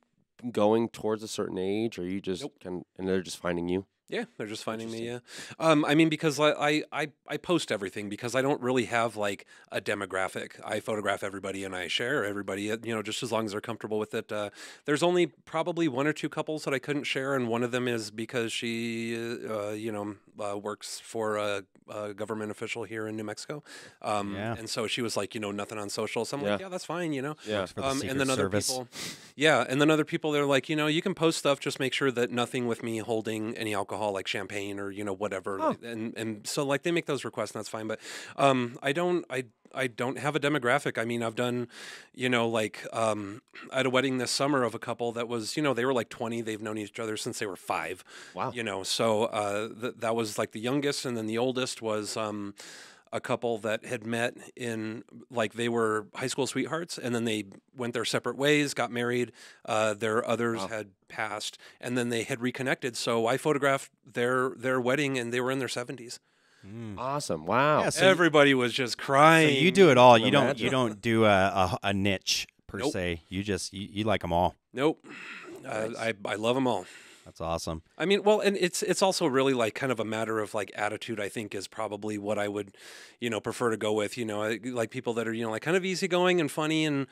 going towards a certain age, or are you just and they're just finding you? Yeah, they're just finding me. Yeah, I mean, because I post everything because I don't really have like a demographic. I photograph everybody and I share everybody. Just as long as they're comfortable with it. There's only probably one or two couples that I couldn't share, and one of them is because she, works for a government official here in New Mexico. And so she was like, nothing on social. So I'm like, yeah, that's fine. Yeah. For the Secret and then other Service. people, and then other people, they're like, you can post stuff, just make sure that nothing with me holding any alcohol, like champagne or whatever. Oh. And so like they make those requests, and that's fine. But I don't have a demographic. I mean, I've done, I had a wedding this summer of a couple that was, they were like 20. They've known each other since they were 5. Wow. So that was like the youngest, and then the oldest was a couple that had met in, like, they were high school sweethearts, and then they went their separate ways, got married. Their others had passed, and then they had reconnected. So I photographed their wedding, and they were in their 70s. Awesome! Wow. Yeah, so Everybody was just So crying. you do it all. You imagine. don't do a niche per Nope. se. You just you like them all. Nope. I love them all. That's awesome. I mean, well, and it's also really like kind of a matter of like attitude. I think is probably what I would, prefer to go with. Like people that are like kind of easygoing and funny, and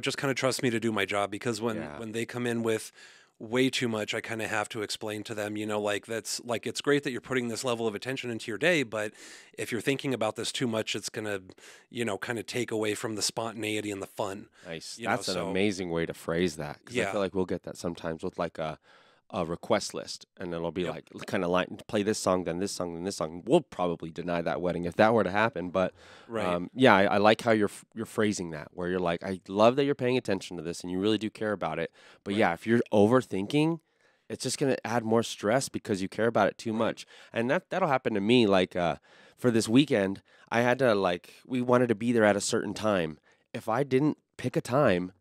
just kind of trust me to do my job. Because when they come in with way too much, I kind of have to explain to them, like that's like it's great that you're putting this level of attention into your day, but if you're thinking about this too much, it's gonna, kind of take away from the spontaneity and the fun. Nice. That's an amazing way to phrase that. Because I feel like we'll get that sometimes with like a request list, and it'll be like kind of like play this song, then this song, then this song. We'll probably deny that wedding if that were to happen, but I like how you're phrasing that, where you're like, I love that you're paying attention to this and you really do care about it, but if you're overthinking, it's just gonna add more stress because you care about it too much, and that'll happen to me. Like for this weekend, I had to we wanted to be there at a certain time. If I didn't pick a time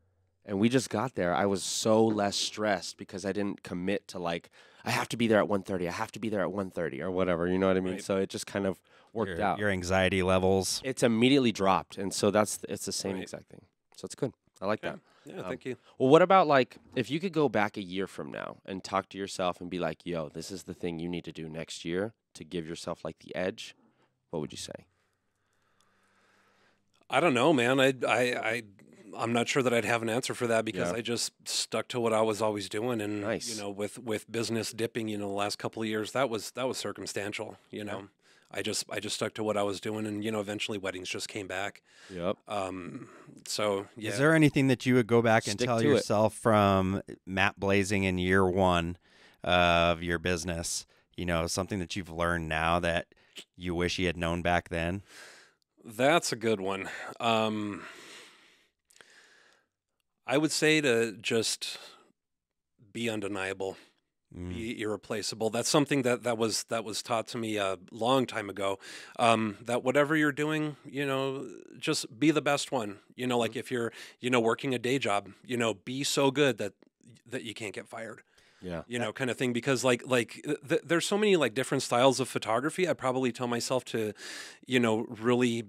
and we just got there, I was so less stressed because I didn't commit to I have to be there at 1:30. I have to be there at 1:30 or whatever. You know what I mean? Right. So it just kind of worked out. Your anxiety levels. It's immediately dropped, and so it's the same exact thing. So it's good. I like that. Yeah, thank you. Well, what about if you could go back a year from now and talk to yourself and be like, yo, this is the thing you need to do next year to give yourself the edge, what would you say? I don't know, man. I'm not sure that I'd have an answer for that because I just stuck to what I was always doing, and with business dipping, the last couple of years, that was circumstantial. I just stuck to what I was doing, and eventually weddings just came back. Yep. So yeah. Is there anything that you would go back and Stick tell to yourself from map blazing in year one of your business? Something that you've learned now that you wish you had known back then? That's a good one. I would say to just be undeniable, be irreplaceable. That's something that was taught to me a long time ago. That whatever you're doing, just be the best one. Like if you're, working a day job, be so good that you can't get fired. Yeah. Kind of thing. Because there's so many different styles of photography. I probably tell myself to, really,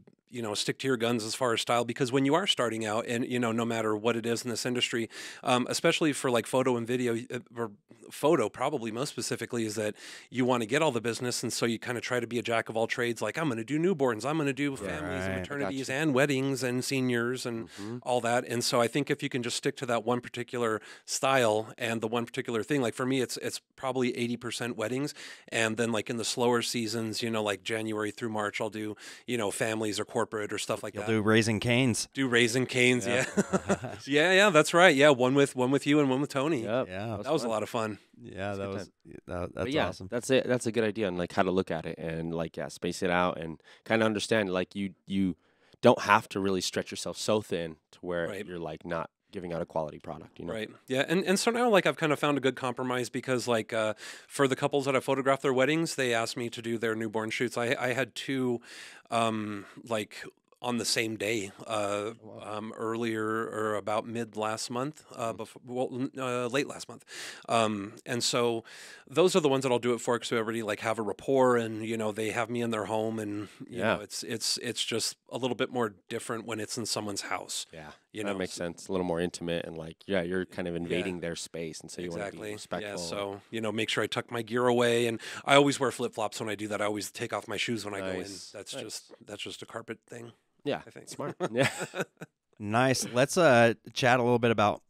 stick to your guns as far as style, because when you are starting out and, no matter what it is in this industry, especially for photo and video, or photo probably most specifically, is that you want to get all the business. And so you kind of try to be a jack of all trades. Like, I'm going to do newborns, I'm going to do families and maternities and weddings and seniors and all that. And so I think if you can just stick to that one particular style and the one particular thing, like for me, it's probably 80% weddings. And then in the slower seasons, like January through March, I'll do, families or corporate or stuff like that. You'll do Raising Canes. Do Raising Canes, yeah. Yeah, that's right. Yeah, one with you and one with Tony. Yep. Yeah, that was a lot of fun. Yeah, that's awesome. That's it. That's a good idea, and how to look at it, and space it out, and kind of understand you don't have to really stretch yourself so thin to where you're not giving out a quality product, Right. Yeah. And so now I've kind of found a good compromise because for the couples that I photographed their weddings, they asked me to do their newborn shoots. I had two on the same day, earlier or about mid last month, late last month. And so those are the ones that I'll do it for, because we already have a rapport, and, they have me in their home, and, you know, it's just a little bit more different when it's in someone's house. Yeah. That makes sense. A little more intimate, and you're kind of invading their space. And so you want to be respectful. Yeah. So, make sure I tuck my gear away, and I always wear flip flops when I do that. I always take off my shoes when I go in. That's just a carpet thing. Yeah, I think. Smart. Yeah. Nice. Let's chat a little bit about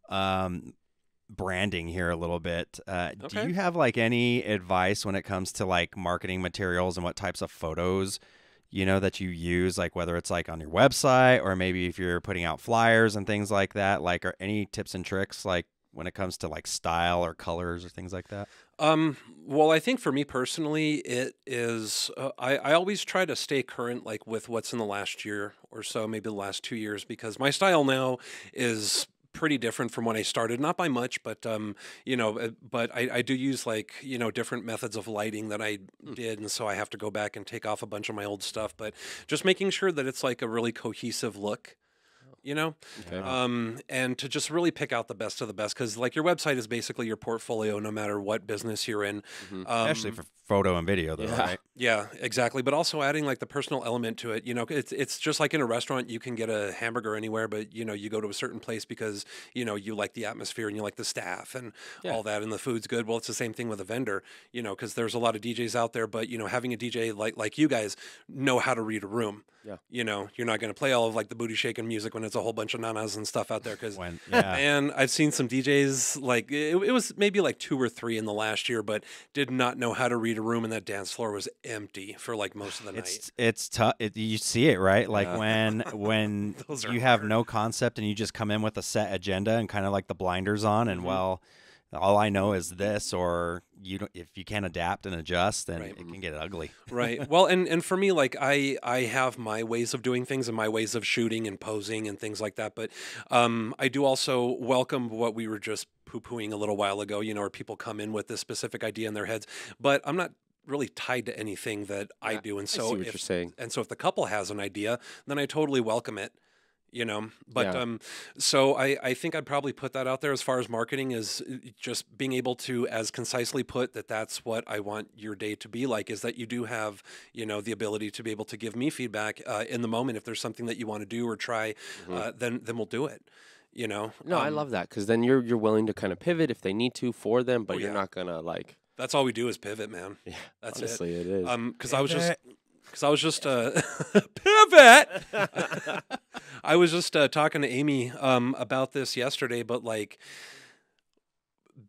branding here a little bit. Do you have any advice when it comes to marketing materials and what types of photos that you use, whether it's on your website or maybe if you're putting out flyers and things like that? Are any tips and tricks when it comes to style or colors or things like that? Well, I think for me personally, it is, I always try to stay current, with what's in the last year or so, maybe the last 2 years, because my style now is pretty different from when I started, not by much, but, but I do use different methods of lighting that I did. And so I have to go back and take off a bunch of my old stuff, but just making sure that it's a really cohesive look. Okay. And to just really pick out the best of the best, because your website is basically your portfolio, no matter what business you're in. Especially for photo and video, though, right? Yeah, exactly. But also adding like the personal element to it. It's just like in a restaurant, you can get a hamburger anywhere, but you go to a certain place because you like the atmosphere and you like the staff and all that, and the food's good. Well, it's the same thing with a vendor, because there's a lot of DJs out there, but having a DJ like you guys know how to read a room. Yeah. You're not going to play all of like the booty shaking music when it's a whole bunch of nanas and stuff out there. Because yeah. and I've seen some DJs like it was maybe like 2 or 3 in the last year, but did not know how to read a room, and that dance floor was empty for like most of the night. It's tough. You see it, right? Like when Those are you have hard. no concept and you just come in with a set agenda and kind of like the blinders on, and well, all I know is this, or if you can't adapt and adjust, then it can get ugly. Right. Well, and for me, like I have my ways of doing things and my ways of shooting and posing and things like that. But I do also welcome what we were just poo-pooing a little while ago, where people come in with this specific idea in their heads. But I'm not really tied to anything that I do. And so I see what you're saying. And so if the couple has an idea, then I totally welcome it. But so I think I'd probably put that out there as far as marketing is just being able to as concisely put that's what I want your day to be like, is that you do have, the ability to be able to give me feedback in the moment. If there's something that you want to do or try, then we'll do it. No, I love that, because then you're willing to kind of pivot if they need to for them, but you're not gonna like. That's all we do is pivot, man. Yeah, that's honestly, it. it is. Because I was just pivot. I was just talking to Amy about this yesterday, but like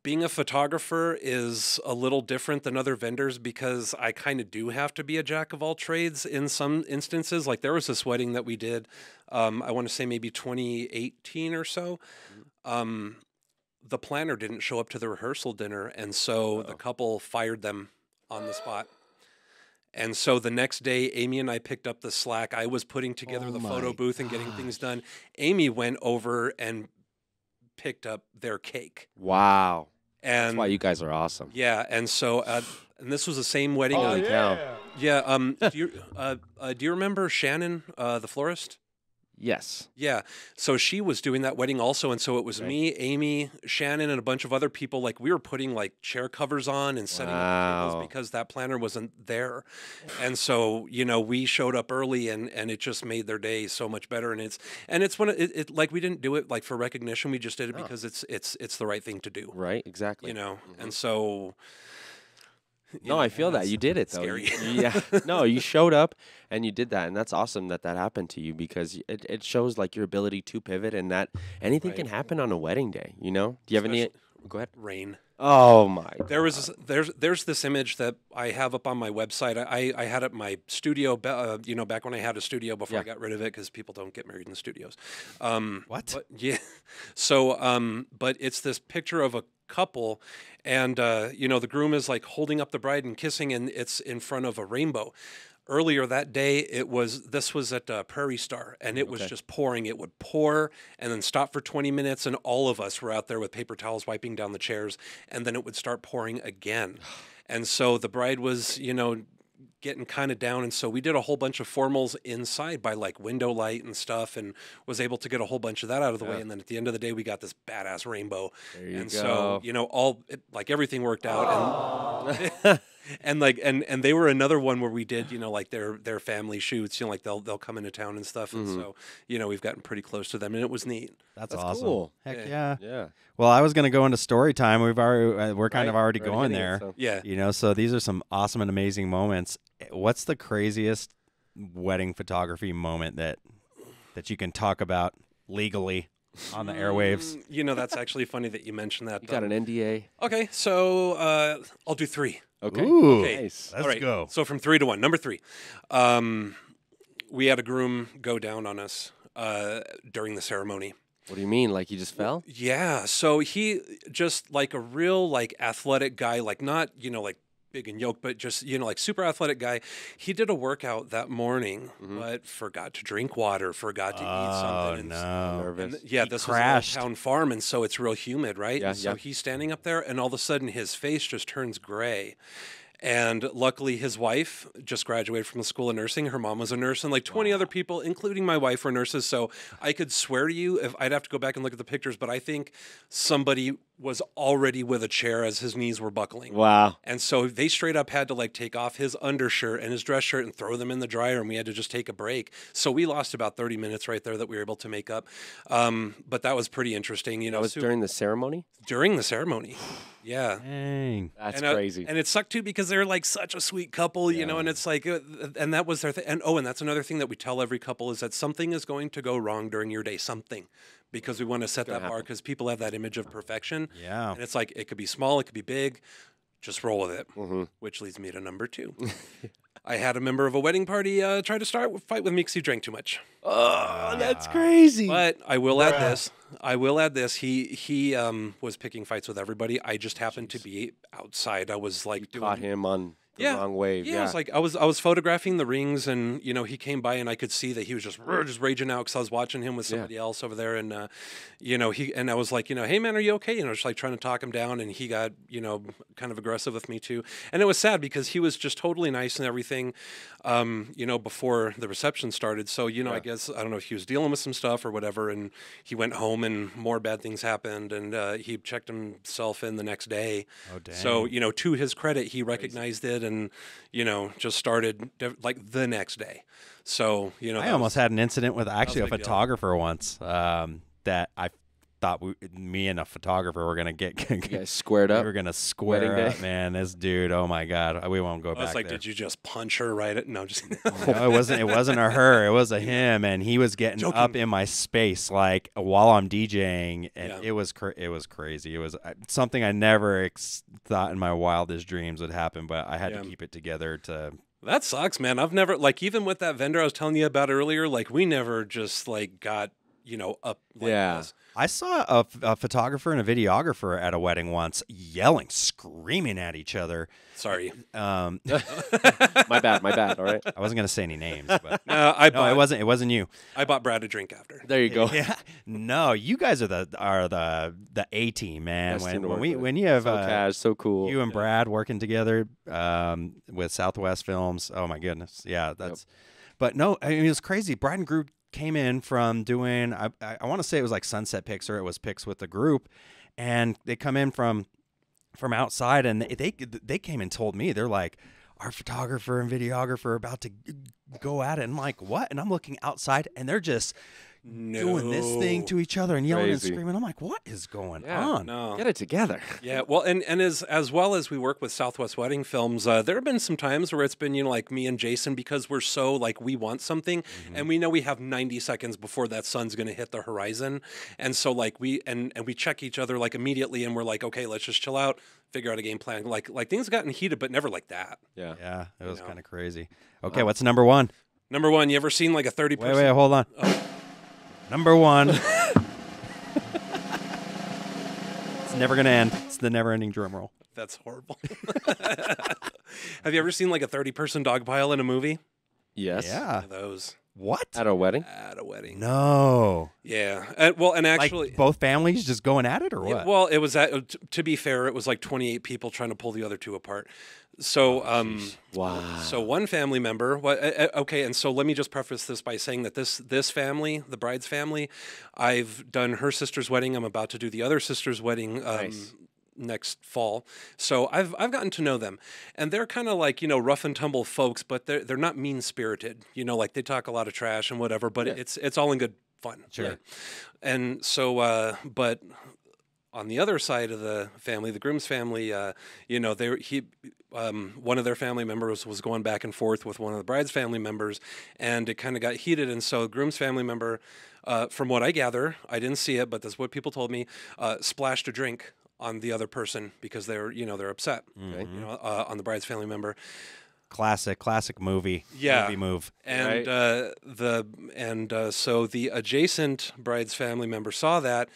being a photographer is a little different than other vendors because I kind of do have to be a jack of all trades in some instances. Like there was this wedding that we did, I want to say maybe 2018 or so. The planner didn't show up to the rehearsal dinner, and so the couple fired them on the spot. And so the next day, Amy and I picked up the slack. I was putting together the photo booth and getting things done. Amy went over and picked up their cake. Wow. And that's why you guys are awesome. Yeah. And so, and this was the same wedding. Yeah. Do you remember Shannon, the florist? Yes. Yeah. So she was doing that wedding also. And so it was me, Amy, Shannon, and a bunch of other people. Like we were putting like chair covers on and setting up tables because that planner wasn't there. And so, we showed up early and it just made their day so much better. And it's when it like we didn't do it like for recognition. We just did it because it's the right thing to do. Right. Exactly. And so. No, I feel that you did it though. Scary. Yeah, no, you showed up and you did that, and that's awesome that happened to you because it shows like your ability to pivot and that anything can happen on a wedding day. Do you have any? Go ahead. Rain. Oh my! There's this image that I have up on my website. I had it in my studio, back when I had a studio before I got rid of it because people don't get married in studios. What? But, yeah. So, but it's this picture of a couple, and the groom is like holding up the bride and kissing, and it's in front of a rainbow. Earlier that day, this was at Prairie Star, and it was just pouring. It would pour and then stop for 20 minutes, and all of us were out there with paper towels wiping down the chairs, and then it would start pouring again. And so the bride was, getting kind of down, and so we did a whole bunch of formals inside by like window light and stuff, and was able to get a whole bunch of that out of the way. And then at the end of the day, we got this badass rainbow. There you go. So everything worked out. And and they were another one where we did like their family shoots. Like they'll come into town and stuff, and so we've gotten pretty close to them, and it was neat. That's awesome. Cool. Heck yeah. Yeah. Well, I was going to go into story time. We're kind of already going there. So. Yeah. So these are some awesome and amazing moments. What's the craziest wedding photography moment that you can talk about legally on the airwaves? That's actually funny that you mentioned that. You got an NDA? Okay, so I'll do 3. Okay. Ooh, Okay. Nice. Let's go. So from 3 to 1. Number 3. We had a groom go down on us during the ceremony. What do you mean? Like he just fell? Yeah. So he just like a real like athletic guy, like not, like big and yoked, but just, like super athletic guy. He did a workout that morning, but forgot to drink water, forgot to eat something. Oh, no. Nervous. This crashed. was a town farm, and so it's real humid, right? Yeah, So he's standing up there, and all of a sudden his face just turns gray. And luckily, his wife just graduated from the school of nursing. Her mom was a nurse, and like 20 other people, including my wife, were nurses. So I could swear to you, if I'd have to go back and look at the pictures, but I think somebody was already with a chair as his knees were buckling. Wow. And so they straight up had to like take off his undershirt and his dress shirt and throw them in the dryer, and we had to just take a break. So we lost about 30 minutes right there that we were able to make up. But that was pretty interesting. You know, That was during the ceremony? during the ceremony. Yeah. Dang. That's and, crazy. And it sucked too because they're like such a sweet couple, you know, and it's like, and that was their thing. And that's another thing that we tell every couple is that something is going to go wrong during your day, something, because we want to set that bar because people have that image of perfection. Yeah. And it's like, it could be small, it could be big, just roll with it, which leads me to number 2. I had a member of a wedding party try to fight with me because he drank too much. Oh, that's crazy. But I will add this. He was picking fights with everybody. I just happened to be outside. I was like Caught him on the wrong wave. Yeah, it's like I was photographing the rings, and you know he came by, and I could see that he was just raging out because I was watching him with somebody else over there, and you know I was like, you know, hey man, are you okay? You know, just like trying to talk him down, and he got, you know, kind of aggressive with me too, and it was sad because he was just totally nice and everything, you know, before the reception started. So you know, I guess I don't know if he was dealing with some stuff or whatever, and he went home and more bad things happened, and he checked himself in the next day. Oh dang. So you know, to his credit, he recognized it and, you know, just started like the next day. So, you know, I almost had an incident with actually a big deal. photographer once that I thought me and a photographer were going to get You guys squared we up. were going to square Wedding up, day. man. This dude, oh my God. We won't go I back was like, there. did you just punch her right at? No, just No, it wasn't a her. It was a him, and he was getting up in my space like while I'm DJing, and it was crazy. It was something I never thought in my wildest dreams would happen, but I had to keep it together to. That sucks, man. I've never, like, even with that vendor I was telling you about earlier, like, we never just like got, you know, up like this. I saw a photographer and a videographer at a wedding once yelling, screaming at each other. Sorry. My bad. All right. I wasn't going to say any names, but No, it wasn't you. I bought Brad a drink after. There you go. Yeah. No, you guys are the A team, man. Best team to work When you have So cash, so cool. you and Brad working together with Southwest Films. Oh my goodness. Yeah, that's but no, I mean it was crazy. Brad and Group came in from doing I want to say it was like Sunset Pics or it was Pics with the group, and they come in from outside, and they came and told me, they're like, our photographer and videographer are about to go at it. And I'm like, what? And I'm looking outside, and they're just doing this thing to each other and yelling and screaming. I'm like, what is going on? No. Get it together. Yeah, well, and as well as we work with Southwest Wedding Films, there have been some times where it's been, you know, like me and Jason, because we're so like we want something, and we know we have 90 seconds before that sun's going to hit the horizon, and so like we check each other like immediately, and we're like, okay, let's just chill out, figure out a game plan. Like things gotten heated, but never like that. Yeah, it was kind of crazy. Okay, what's number one? Number one, you ever seen like a 30 person? Wait, hold on. Number one. It's never going to end. It's the never-ending drum roll. That's horrible. Have you ever seen like a 30-person dog pile in a movie? Yes. Yeah. One of those. What? At a wedding? At a wedding. No. Yeah. And actually, like both families just going at it, or what? well, it was to be fair, it was like 28 people trying to pull the other two apart. So, Wow. So one family member, okay, and so let me just preface this by saying that this family, the bride's family, I've done her sister's wedding. I'm about to do the other sister's wedding. Next fall, so I've gotten to know them, and they're kind of like, you know, rough and tumble folks, but they're not mean spirited, you know, like they talk a lot of trash and whatever, but it's all in good fun. Sure. Right? And so, but on the other side of the family, the groom's family, you know, one of their family members was going back and forth with one of the bride's family members, and it kind of got heated, and so the groom's family member, from what I gather, I didn't see it, but that's what people told me, splashed a drink on the other person because they're upset, you know, on the bride's family member. Classic movie. Yeah. Movie move. And so the adjacent bride's family member saw that,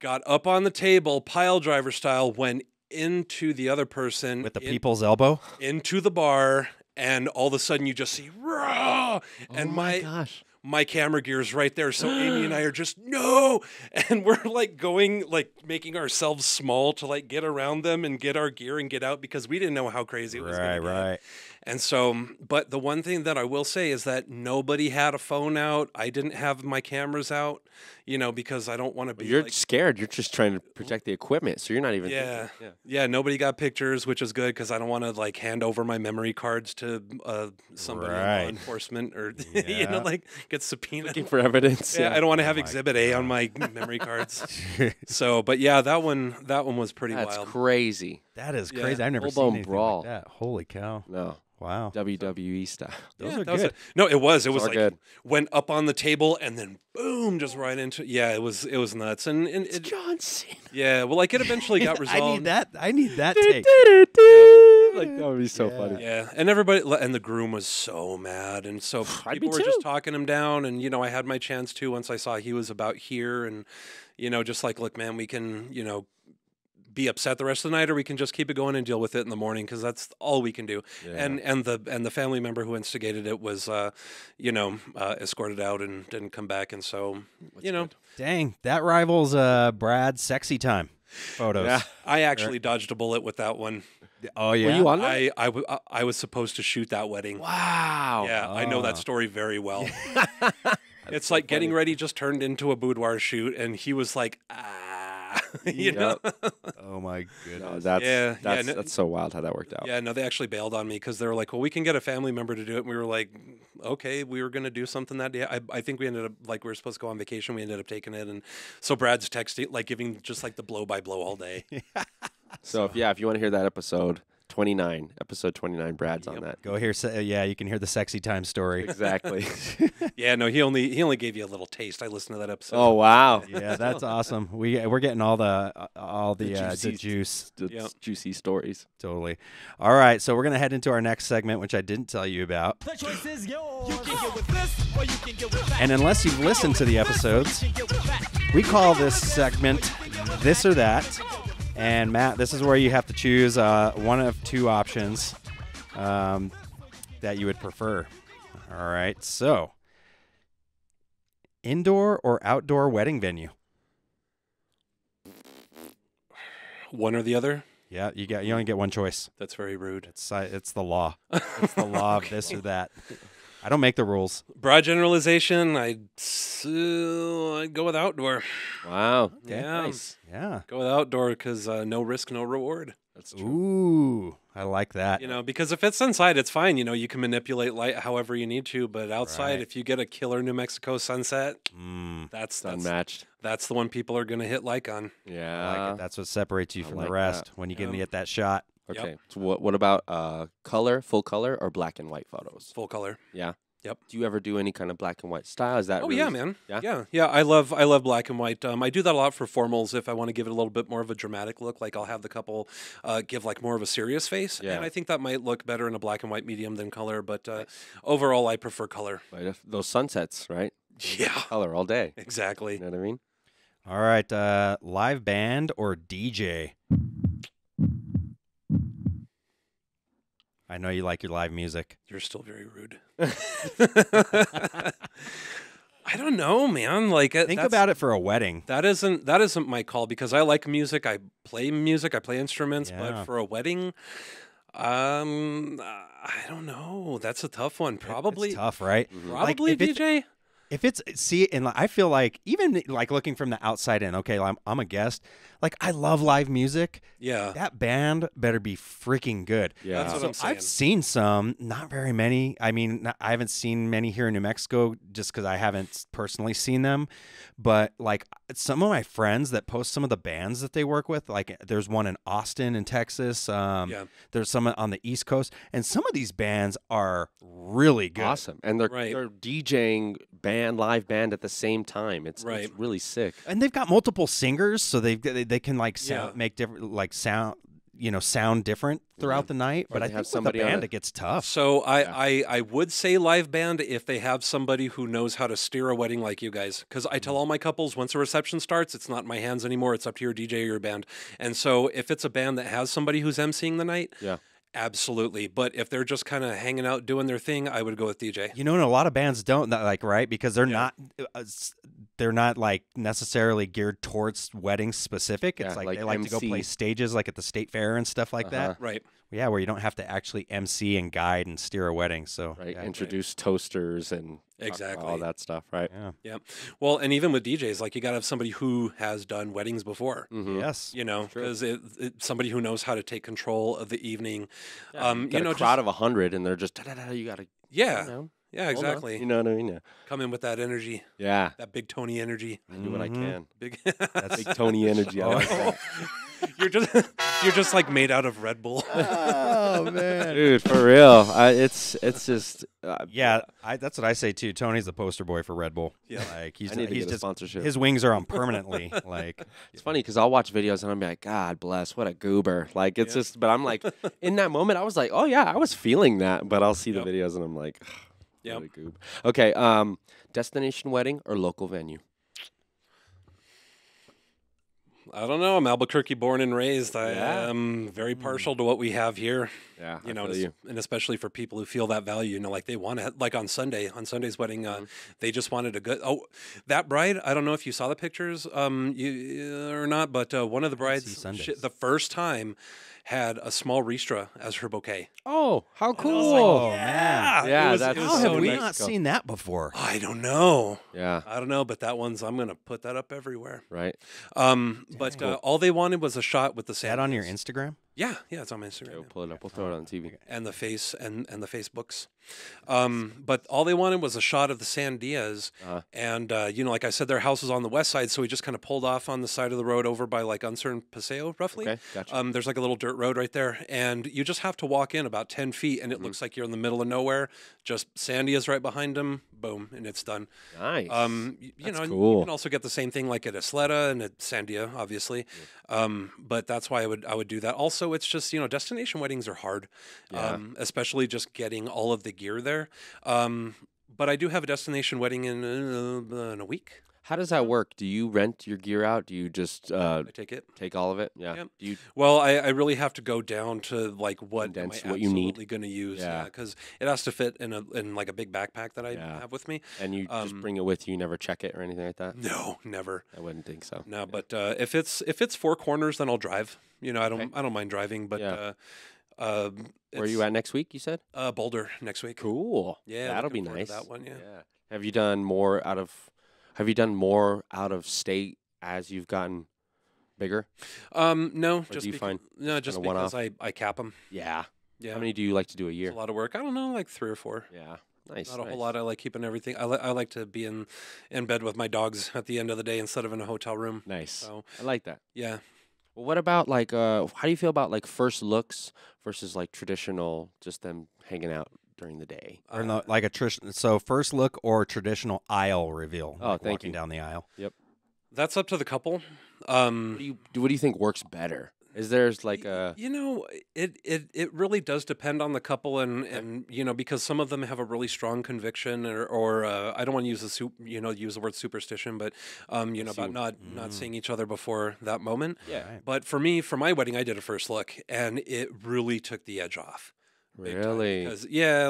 got up on the table, pile driver style, went into the other person With the people's elbow? into the bar, and all of a sudden you just see raw, and my gosh. my camera gear's right there. So Amy and I are just, no. And we're like going, like making ourselves small to like get around them and get our gear and get out because we didn't know how crazy it was going to get. Right. And so, but the one thing that I will say is that nobody had a phone out. I didn't have my cameras out, you know, because I don't want to be. You're like, scared. You're just trying to protect the equipment, so you're not even. yeah, thinking. yeah. Nobody got pictures, which is good because I don't want to like hand over my memory cards to somebody in law enforcement or you know, like get subpoenaed. Looking for evidence. Yeah, I don't want to have Exhibit A on my memory cards. So, but yeah, that one was pretty That's wild. crazy. That is Yeah. crazy. I've never Full-blown seen anything brawl. like that. Holy cow. No. Wow. WWE style. Those Yeah, are that was good. it. No, it was. It was are like good. went up on the table and then boom, just right into. Yeah, it was nuts. And it, John Cena. yeah, well, like it eventually got resolved. I need that take. Like that would be so funny. Yeah, and everybody and the groom was so mad, and so I'd people be were just too. talking him down. And you know, I had my chance too once I saw he was about here, and you know, just like, look, man, we can, you know, be upset the rest of the night, or we can just keep it going and deal with it in the morning because that's all we can do. Yeah. And the family member who instigated it was, you know, escorted out and didn't come back, and so you know, Dang, that rivals Brad's sexy time photos. Yeah. I actually dodged a bullet with that one. Oh yeah. Were you on that? I was supposed to shoot that wedding. Wow. Yeah, I know that story very well. It's like getting ready just turned into a boudoir shoot, and he was like, you know? Oh my No, goodness. that's so wild how that worked out. Yeah, no, they actually bailed on me because they were like, well, we can get a family member to do it. And we were like, okay, we were going to do something that day. I think we ended up, like, we were supposed to go on vacation. We ended up taking it. And so Brad's texting, like, giving just like the blow by blow all day. So if you want to hear that episode 29, Brad's on that. Go here. Yeah, you can hear the sexy time story. Exactly. Yeah, no, he only gave you a little taste. I listened to that episode. Oh wow. Yeah, that's awesome. We're getting all the juice. The juicy stories. Totally. All right, so we're gonna head into our next segment, which I didn't tell you about. The choice is yours. You can get with this, or you can get with that. And unless you've listened to the episodes, we call this segment "This or That." And Matt, this is where you have to choose one of two options that you would prefer. All right, so indoor or outdoor wedding venue? One or the other? Yeah, you only get one choice. That's very rude. It's the law. It's the law of this or that. I don't make the rules. Broad generalization, I'd go with outdoor. Wow. Yeah. Nice. Yeah. Go with outdoor because no risk, no reward. That's true. Ooh, I like that. You know, because if it's inside, it's fine. You know, you can manipulate light however you need to. But outside, Right. if you get a killer New Mexico sunset, that's Unmatched. That's the one people are going to hit like on. I Yeah. like it. That's what separates you from like the rest that. when you get that shot. Okay. Yep. So what about full color or black and white photos? Full color. Yeah. Yep. Do you ever do any kind of black and white style? Is that Oh really, yeah, man. Yeah? Yeah. I love black and white. I do that a lot for formals if I want to give it a little bit more of a dramatic look. Like I'll have the couple give like more of a serious face, Yeah. and I think that might look better in a black and white medium than color. But overall, I prefer color. Right, those sunsets, right? Yeah, Color all day. exactly. You know what I mean? All right, live band or DJ? I know you like your live music. You're still very rude. I don't know, man. Like Think about it for a wedding. That isn't my call because I like music. I play instruments. Yeah. But for a wedding, I don't know. That's a tough one. Probably It's tough, right? Probably Like, if DJ. If it's and I feel like even like looking from the outside in, okay, I'm a guest. Like I love live music. Yeah. That band better be freaking good. Yeah. That's what So I'm saying. I've seen some, not very many. I mean, I haven't seen many here in New Mexico just because I haven't personally seen them. But like some of my friends that post some of the bands that they work with, like there's one in Austin in Texas. Yeah. There's some on the East Coast, and some of these bands are really good. Awesome. And they're Right. they're DJing live band at the same time. It's Right. really sick. And they've got multiple singers, so they can like sound, Yeah. make different like sound different throughout the night. Or But I they think have with the somebody on band it. it gets tough. So I would say live band if they have somebody who knows how to steer a wedding like you guys. Because I tell all my couples once a reception starts, it's not in my hands anymore. It's up to your DJ or your band. And so if it's a band that has somebody who's emceeing the night, Yeah. Absolutely. But if they're just kind of hanging out doing their thing, I would go with DJ. You know, and a lot of bands don't like, right? Because they're not like necessarily geared towards weddings specific. It's Yeah, like they like to go MC. play stages like at the state fair and stuff like that. Right. Yeah, where you don't have to actually MC and guide and steer a wedding. So Right. yeah, Introduce toasters and talk about Exactly. all that stuff. Right. yeah. Yeah. Well, and even with DJs, like you got to have somebody who has done weddings before. Mm-hmm. Yes. You know, because somebody who knows how to take control of the evening. You know, a crowd of 100, and they're just you got to. Yeah. You know, Yeah, hold on. exactly. You know what I mean? Yeah. Come in with that energy, Yeah. that big Tony energy. I do what I can. Big. Big Tony energy. I like that. you're just like made out of Red Bull. Oh man. Dude, for real. It's just. Yeah, that's what I say too. Tony's the poster boy for Red Bull. Yeah. Like he's I need to he's get a just sponsorship. his wings are on permanently. Like It's funny because I'll watch videos and I'm like, God bless, what a goober. Like it's just, but I'm like, in that moment, I was like, oh yeah, I was feeling that. But I'll see the videos and I'm like, Yep. what a goob. Okay, destination wedding or local venue? I don't know. I'm Albuquerque born and raised. I Yeah. am very partial to what we have here. Yeah, You know, I feel and especially for people who feel that value, you know, like they want to, like on Sunday's wedding, they just wanted a good. Oh, that bride. I don't know if you saw the pictures, or not, but one of the brides, Sundays. the first time, had a small Ristra as her bouquet. Oh, how cool! oh man. Yeah, it was, that's it was How so have so we nice. not seen that before? I don't know. Yeah, I don't know, but that one's. I'm gonna put that up everywhere. right. But all they wanted was a shot with the Is that on your sandals. Instagram? Yeah, it's on my Instagram. Okay, we'll yeah. pull it up. We'll throw it on TV. And the face and the Facebooks. But all they wanted was a shot of the Sandias. And, you know, like I said, their house was on the west side. So we just kind of pulled off on the side of the road over by like Uncertain Paseo, roughly. Okay, gotcha. There's like a little dirt road right there. And you just have to walk in about 10 feet and it looks like you're in the middle of nowhere. Just Sandias right behind them. Boom. And it's done. Nice. You That's know, and cool. you can also get the same thing like at Isleta and at Sandia, obviously. But that's why I would do that. Also, it's just, you know, destination weddings are hard, especially just getting all of the gear there. But I do have a destination wedding in a week. How does that work? Do you rent your gear out? Do you just I take it. take all of it? Yeah. Yep. Do you? Well, I really have to go down to like what am I Condense what you need? absolutely going to use. Yeah. Because it has to fit in like a big backpack that I Yeah. have with me. And you just bring it with you. You never check it or anything like that. No, never. I wouldn't think so. No, but if it's four corners, then I'll drive. You know, I don't mind driving, but Yeah. Where Where are you at next week? You said. Boulder next week. Cool. Yeah, that'll be looking forward nice. to that one, yeah. Have you done more out of? Have you done more out of state as you've gotten bigger? No, do just you find no, just kinda because one-off? I cap them. Yeah. Yeah, How many do you like to do a it's year? a lot of work. I don't know, like 3 or 4. Yeah. Nice. Not a nice. whole lot. I like keeping everything. I like to be in bed with my dogs at the end of the day instead of in a hotel room. Nice. So I like that. yeah. Well, what about like how do you feel about like first looks versus like traditional, just them hanging out during the day? Or no, like so first look or traditional aisle reveal. Oh, like thank walking you. down the aisle. That's up to the couple. What do you think works better? Is there's like a You know, it really does depend on the couple, and you know, because some of them have a really strong conviction, or I don't want to use use the word superstition, but you know, about not seeing each other before that moment. Yeah. But for me, for my wedding, I did a first look, and it really took the edge off. Big time, Really? because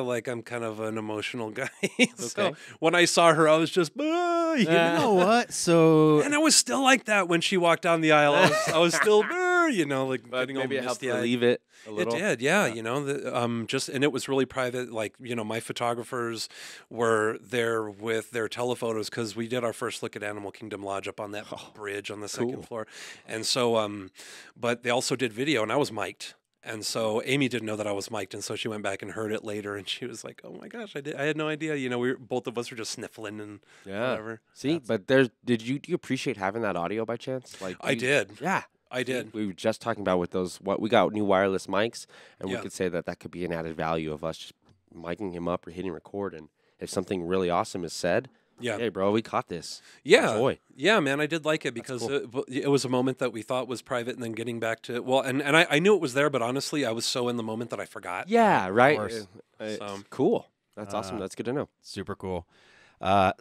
like I'm kind of an emotional guy. So Okay. when I saw her, I was just, you know. You know what? So And I was still like that when she walked down the aisle. I was still, you know, like But getting all maybe it helped misty-eyed. relieve it a It little. did, yeah. You know, and it was really private. Like, you know, my photographers were there with their telephotos because we did our first look at Animal Kingdom Lodge up on that bridge on the second cool. floor, and so, but they also did video, and I was mic'd. And so Amy didn't know that I was mic'd, and so she went back and heard it later, and she was like, "Oh my gosh, I had no idea." You know, both of us were just sniffling and Yeah. whatever. See, but do you appreciate having that audio by chance? Like I did. Yeah. I did. We were just talking about with those what we got new wireless mics, and we Yeah. could say that could be an added value of us just micing him up or hitting record, and if something really awesome is said, Yeah. hey bro, we caught this. Yeah, Enjoy. yeah, man, I did like it because it was a moment that we thought was private, and then getting back to and I knew it was there, but honestly, I was so in the moment that I forgot. Yeah, right. course. It's cool. That's awesome. That's good to know. super cool.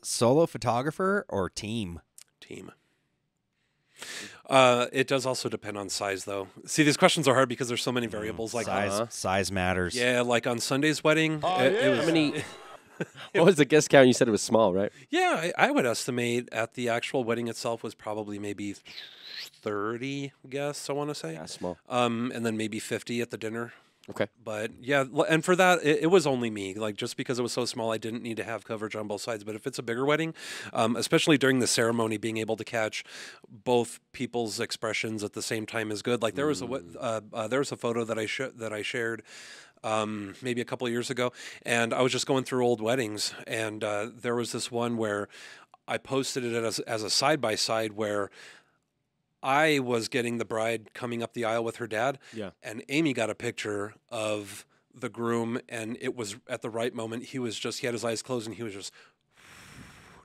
Solo photographer or team? Team. It does also depend on size, though. See, these questions are hard because there's so many variables. Like Size matters. yeah, like on Sunday's wedding, it was How many? What was the guest count? You said it was small, right? Yeah, I would estimate at the actual wedding itself was probably maybe 30 guests, I want to say. Yeah, small. And then maybe 50 at the dinner. Okay. But yeah, and for that, it was only me. Like, just because it was so small, I didn't need to have coverage on both sides. But if it's a bigger wedding, especially during the ceremony, being able to catch both people's expressions at the same time is good. Like, there was a photo that I shared maybe a couple of years ago, and I was just going through old weddings, and there was this one where I posted it as a side by side where I was getting the bride coming up the aisle with her dad, and Amy got a picture of the groom, and it was at the right moment. He had his eyes closed, and he was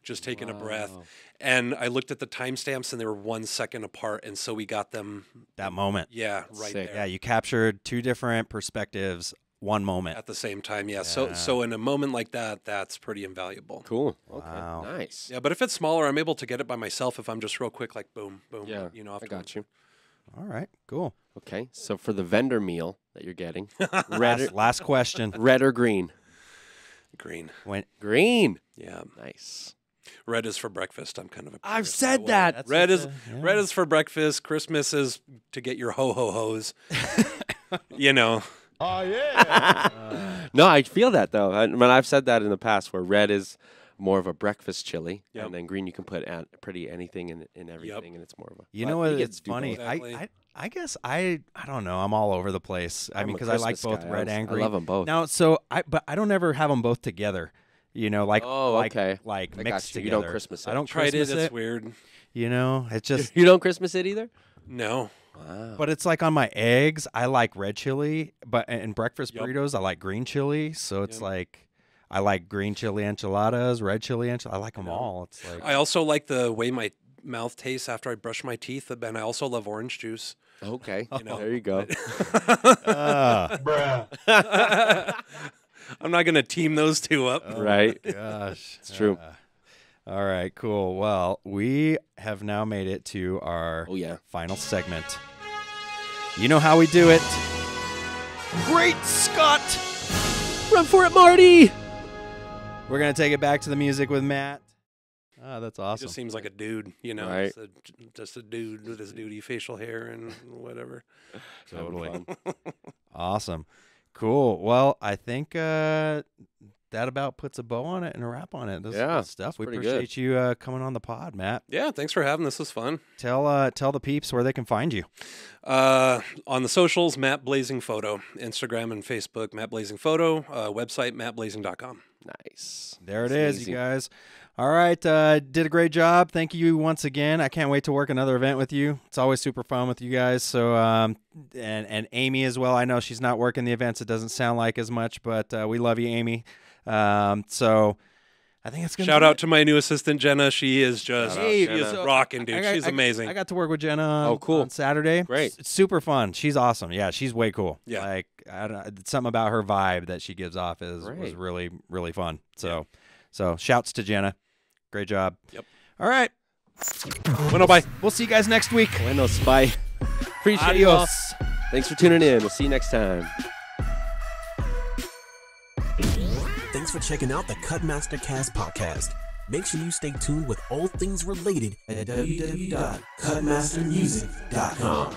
just taking a breath. And I looked at the timestamps, and they were 1 second apart, and so we got them That moment. Yeah, right Sick. there. Yeah, you captured two different perspectives, one moment. At the same time, yeah. So in a moment like that, that's pretty invaluable. Cool. Okay. Wow. Nice. Yeah, but if it's smaller, I'm able to get it by myself if I'm just real quick, like boom, boom. Yeah. off I to got you. All right, cool. Okay. So for the vendor meal that you're getting, red, Last question. red or green? green. Green. Yeah, Nice. red is for breakfast. I'm kind of. I've said that. Red is for breakfast. Christmas is to get your ho ho hos. You know. No, I feel that though. I've said that in the past, where red is more of a breakfast chili, Yep. and then green you can put pretty anything in everything, and it's more of a. You but know what? you get It's to do funny. both. Exactly. I guess I don't know. I'm all over the place. I I'm mean, a because I like Christmas both guy. red and I green. love 'em both. Now, but I don't ever have them both together. You know, like okay. like I mixed got you. together. You don't Christmas it. I don't Tried Christmas it. It's weird. You know, it's just. You don't Christmas it either. No. Wow. But it's like on my eggs, I like red chili, but in breakfast Yep. burritos, I like green chili. So it's Yep. like, I like green chili enchiladas, red chili enchiladas. I like them all. It's like, I also like the way my mouth tastes after I brush my teeth, and I also love orange juice. Okay. know, There you go. I'm not gonna team those two up. Right. gosh, It's true. All right, cool. Well, we have now made it to our Oh yeah. final segment. You know how we do it. Great Scott! Run for it, Marty. We're going to take it back to the music with Matt. Ah, that's He awesome. just seems like a dude, you know, Right. just a dude with his duty facial hair and whatever. Totally. Awesome. Cool. Well, I think that about puts a bow on it and a wrap on it. This is Yeah, good stuff. We pretty good. appreciate you coming on the pod, Matt. Yeah, thanks for having this. This was fun. Tell the peeps where they can find you. On the socials, Matt Blasing Photo, Instagram and Facebook, Matt Blasing Photo, website, mattblazing.com. Nice. There it That's is, easy. you guys. All right, did a great job. Thank you once again. I can't wait to work another event with you. It's always super fun with you guys. So, and Amy as well. I know she's not working the events. It doesn't sound like as much, but we love you, Amy. So, I think it's gonna Shout be out it. to my new assistant, Jenna. She is just Hey, she is so rocking, dude. She's amazing. I got to work with Jenna on, Oh, cool. on Saturday. Great. It's super fun. She's awesome. Yeah, she's way cool. Yeah. Like, I don't, something about her vibe that she gives off was Great. really, really fun. So shouts to Jenna. Great job. Yep. All right. Bueno, bye. We'll see you guys next week. Bueno, Spy. Appreciate you all. Adios. Thanks for tuning in. We'll see you next time. Thanks for checking out the Cutmaster Cast podcast. Make sure you stay tuned with all things related at www.cutmastermusic.com.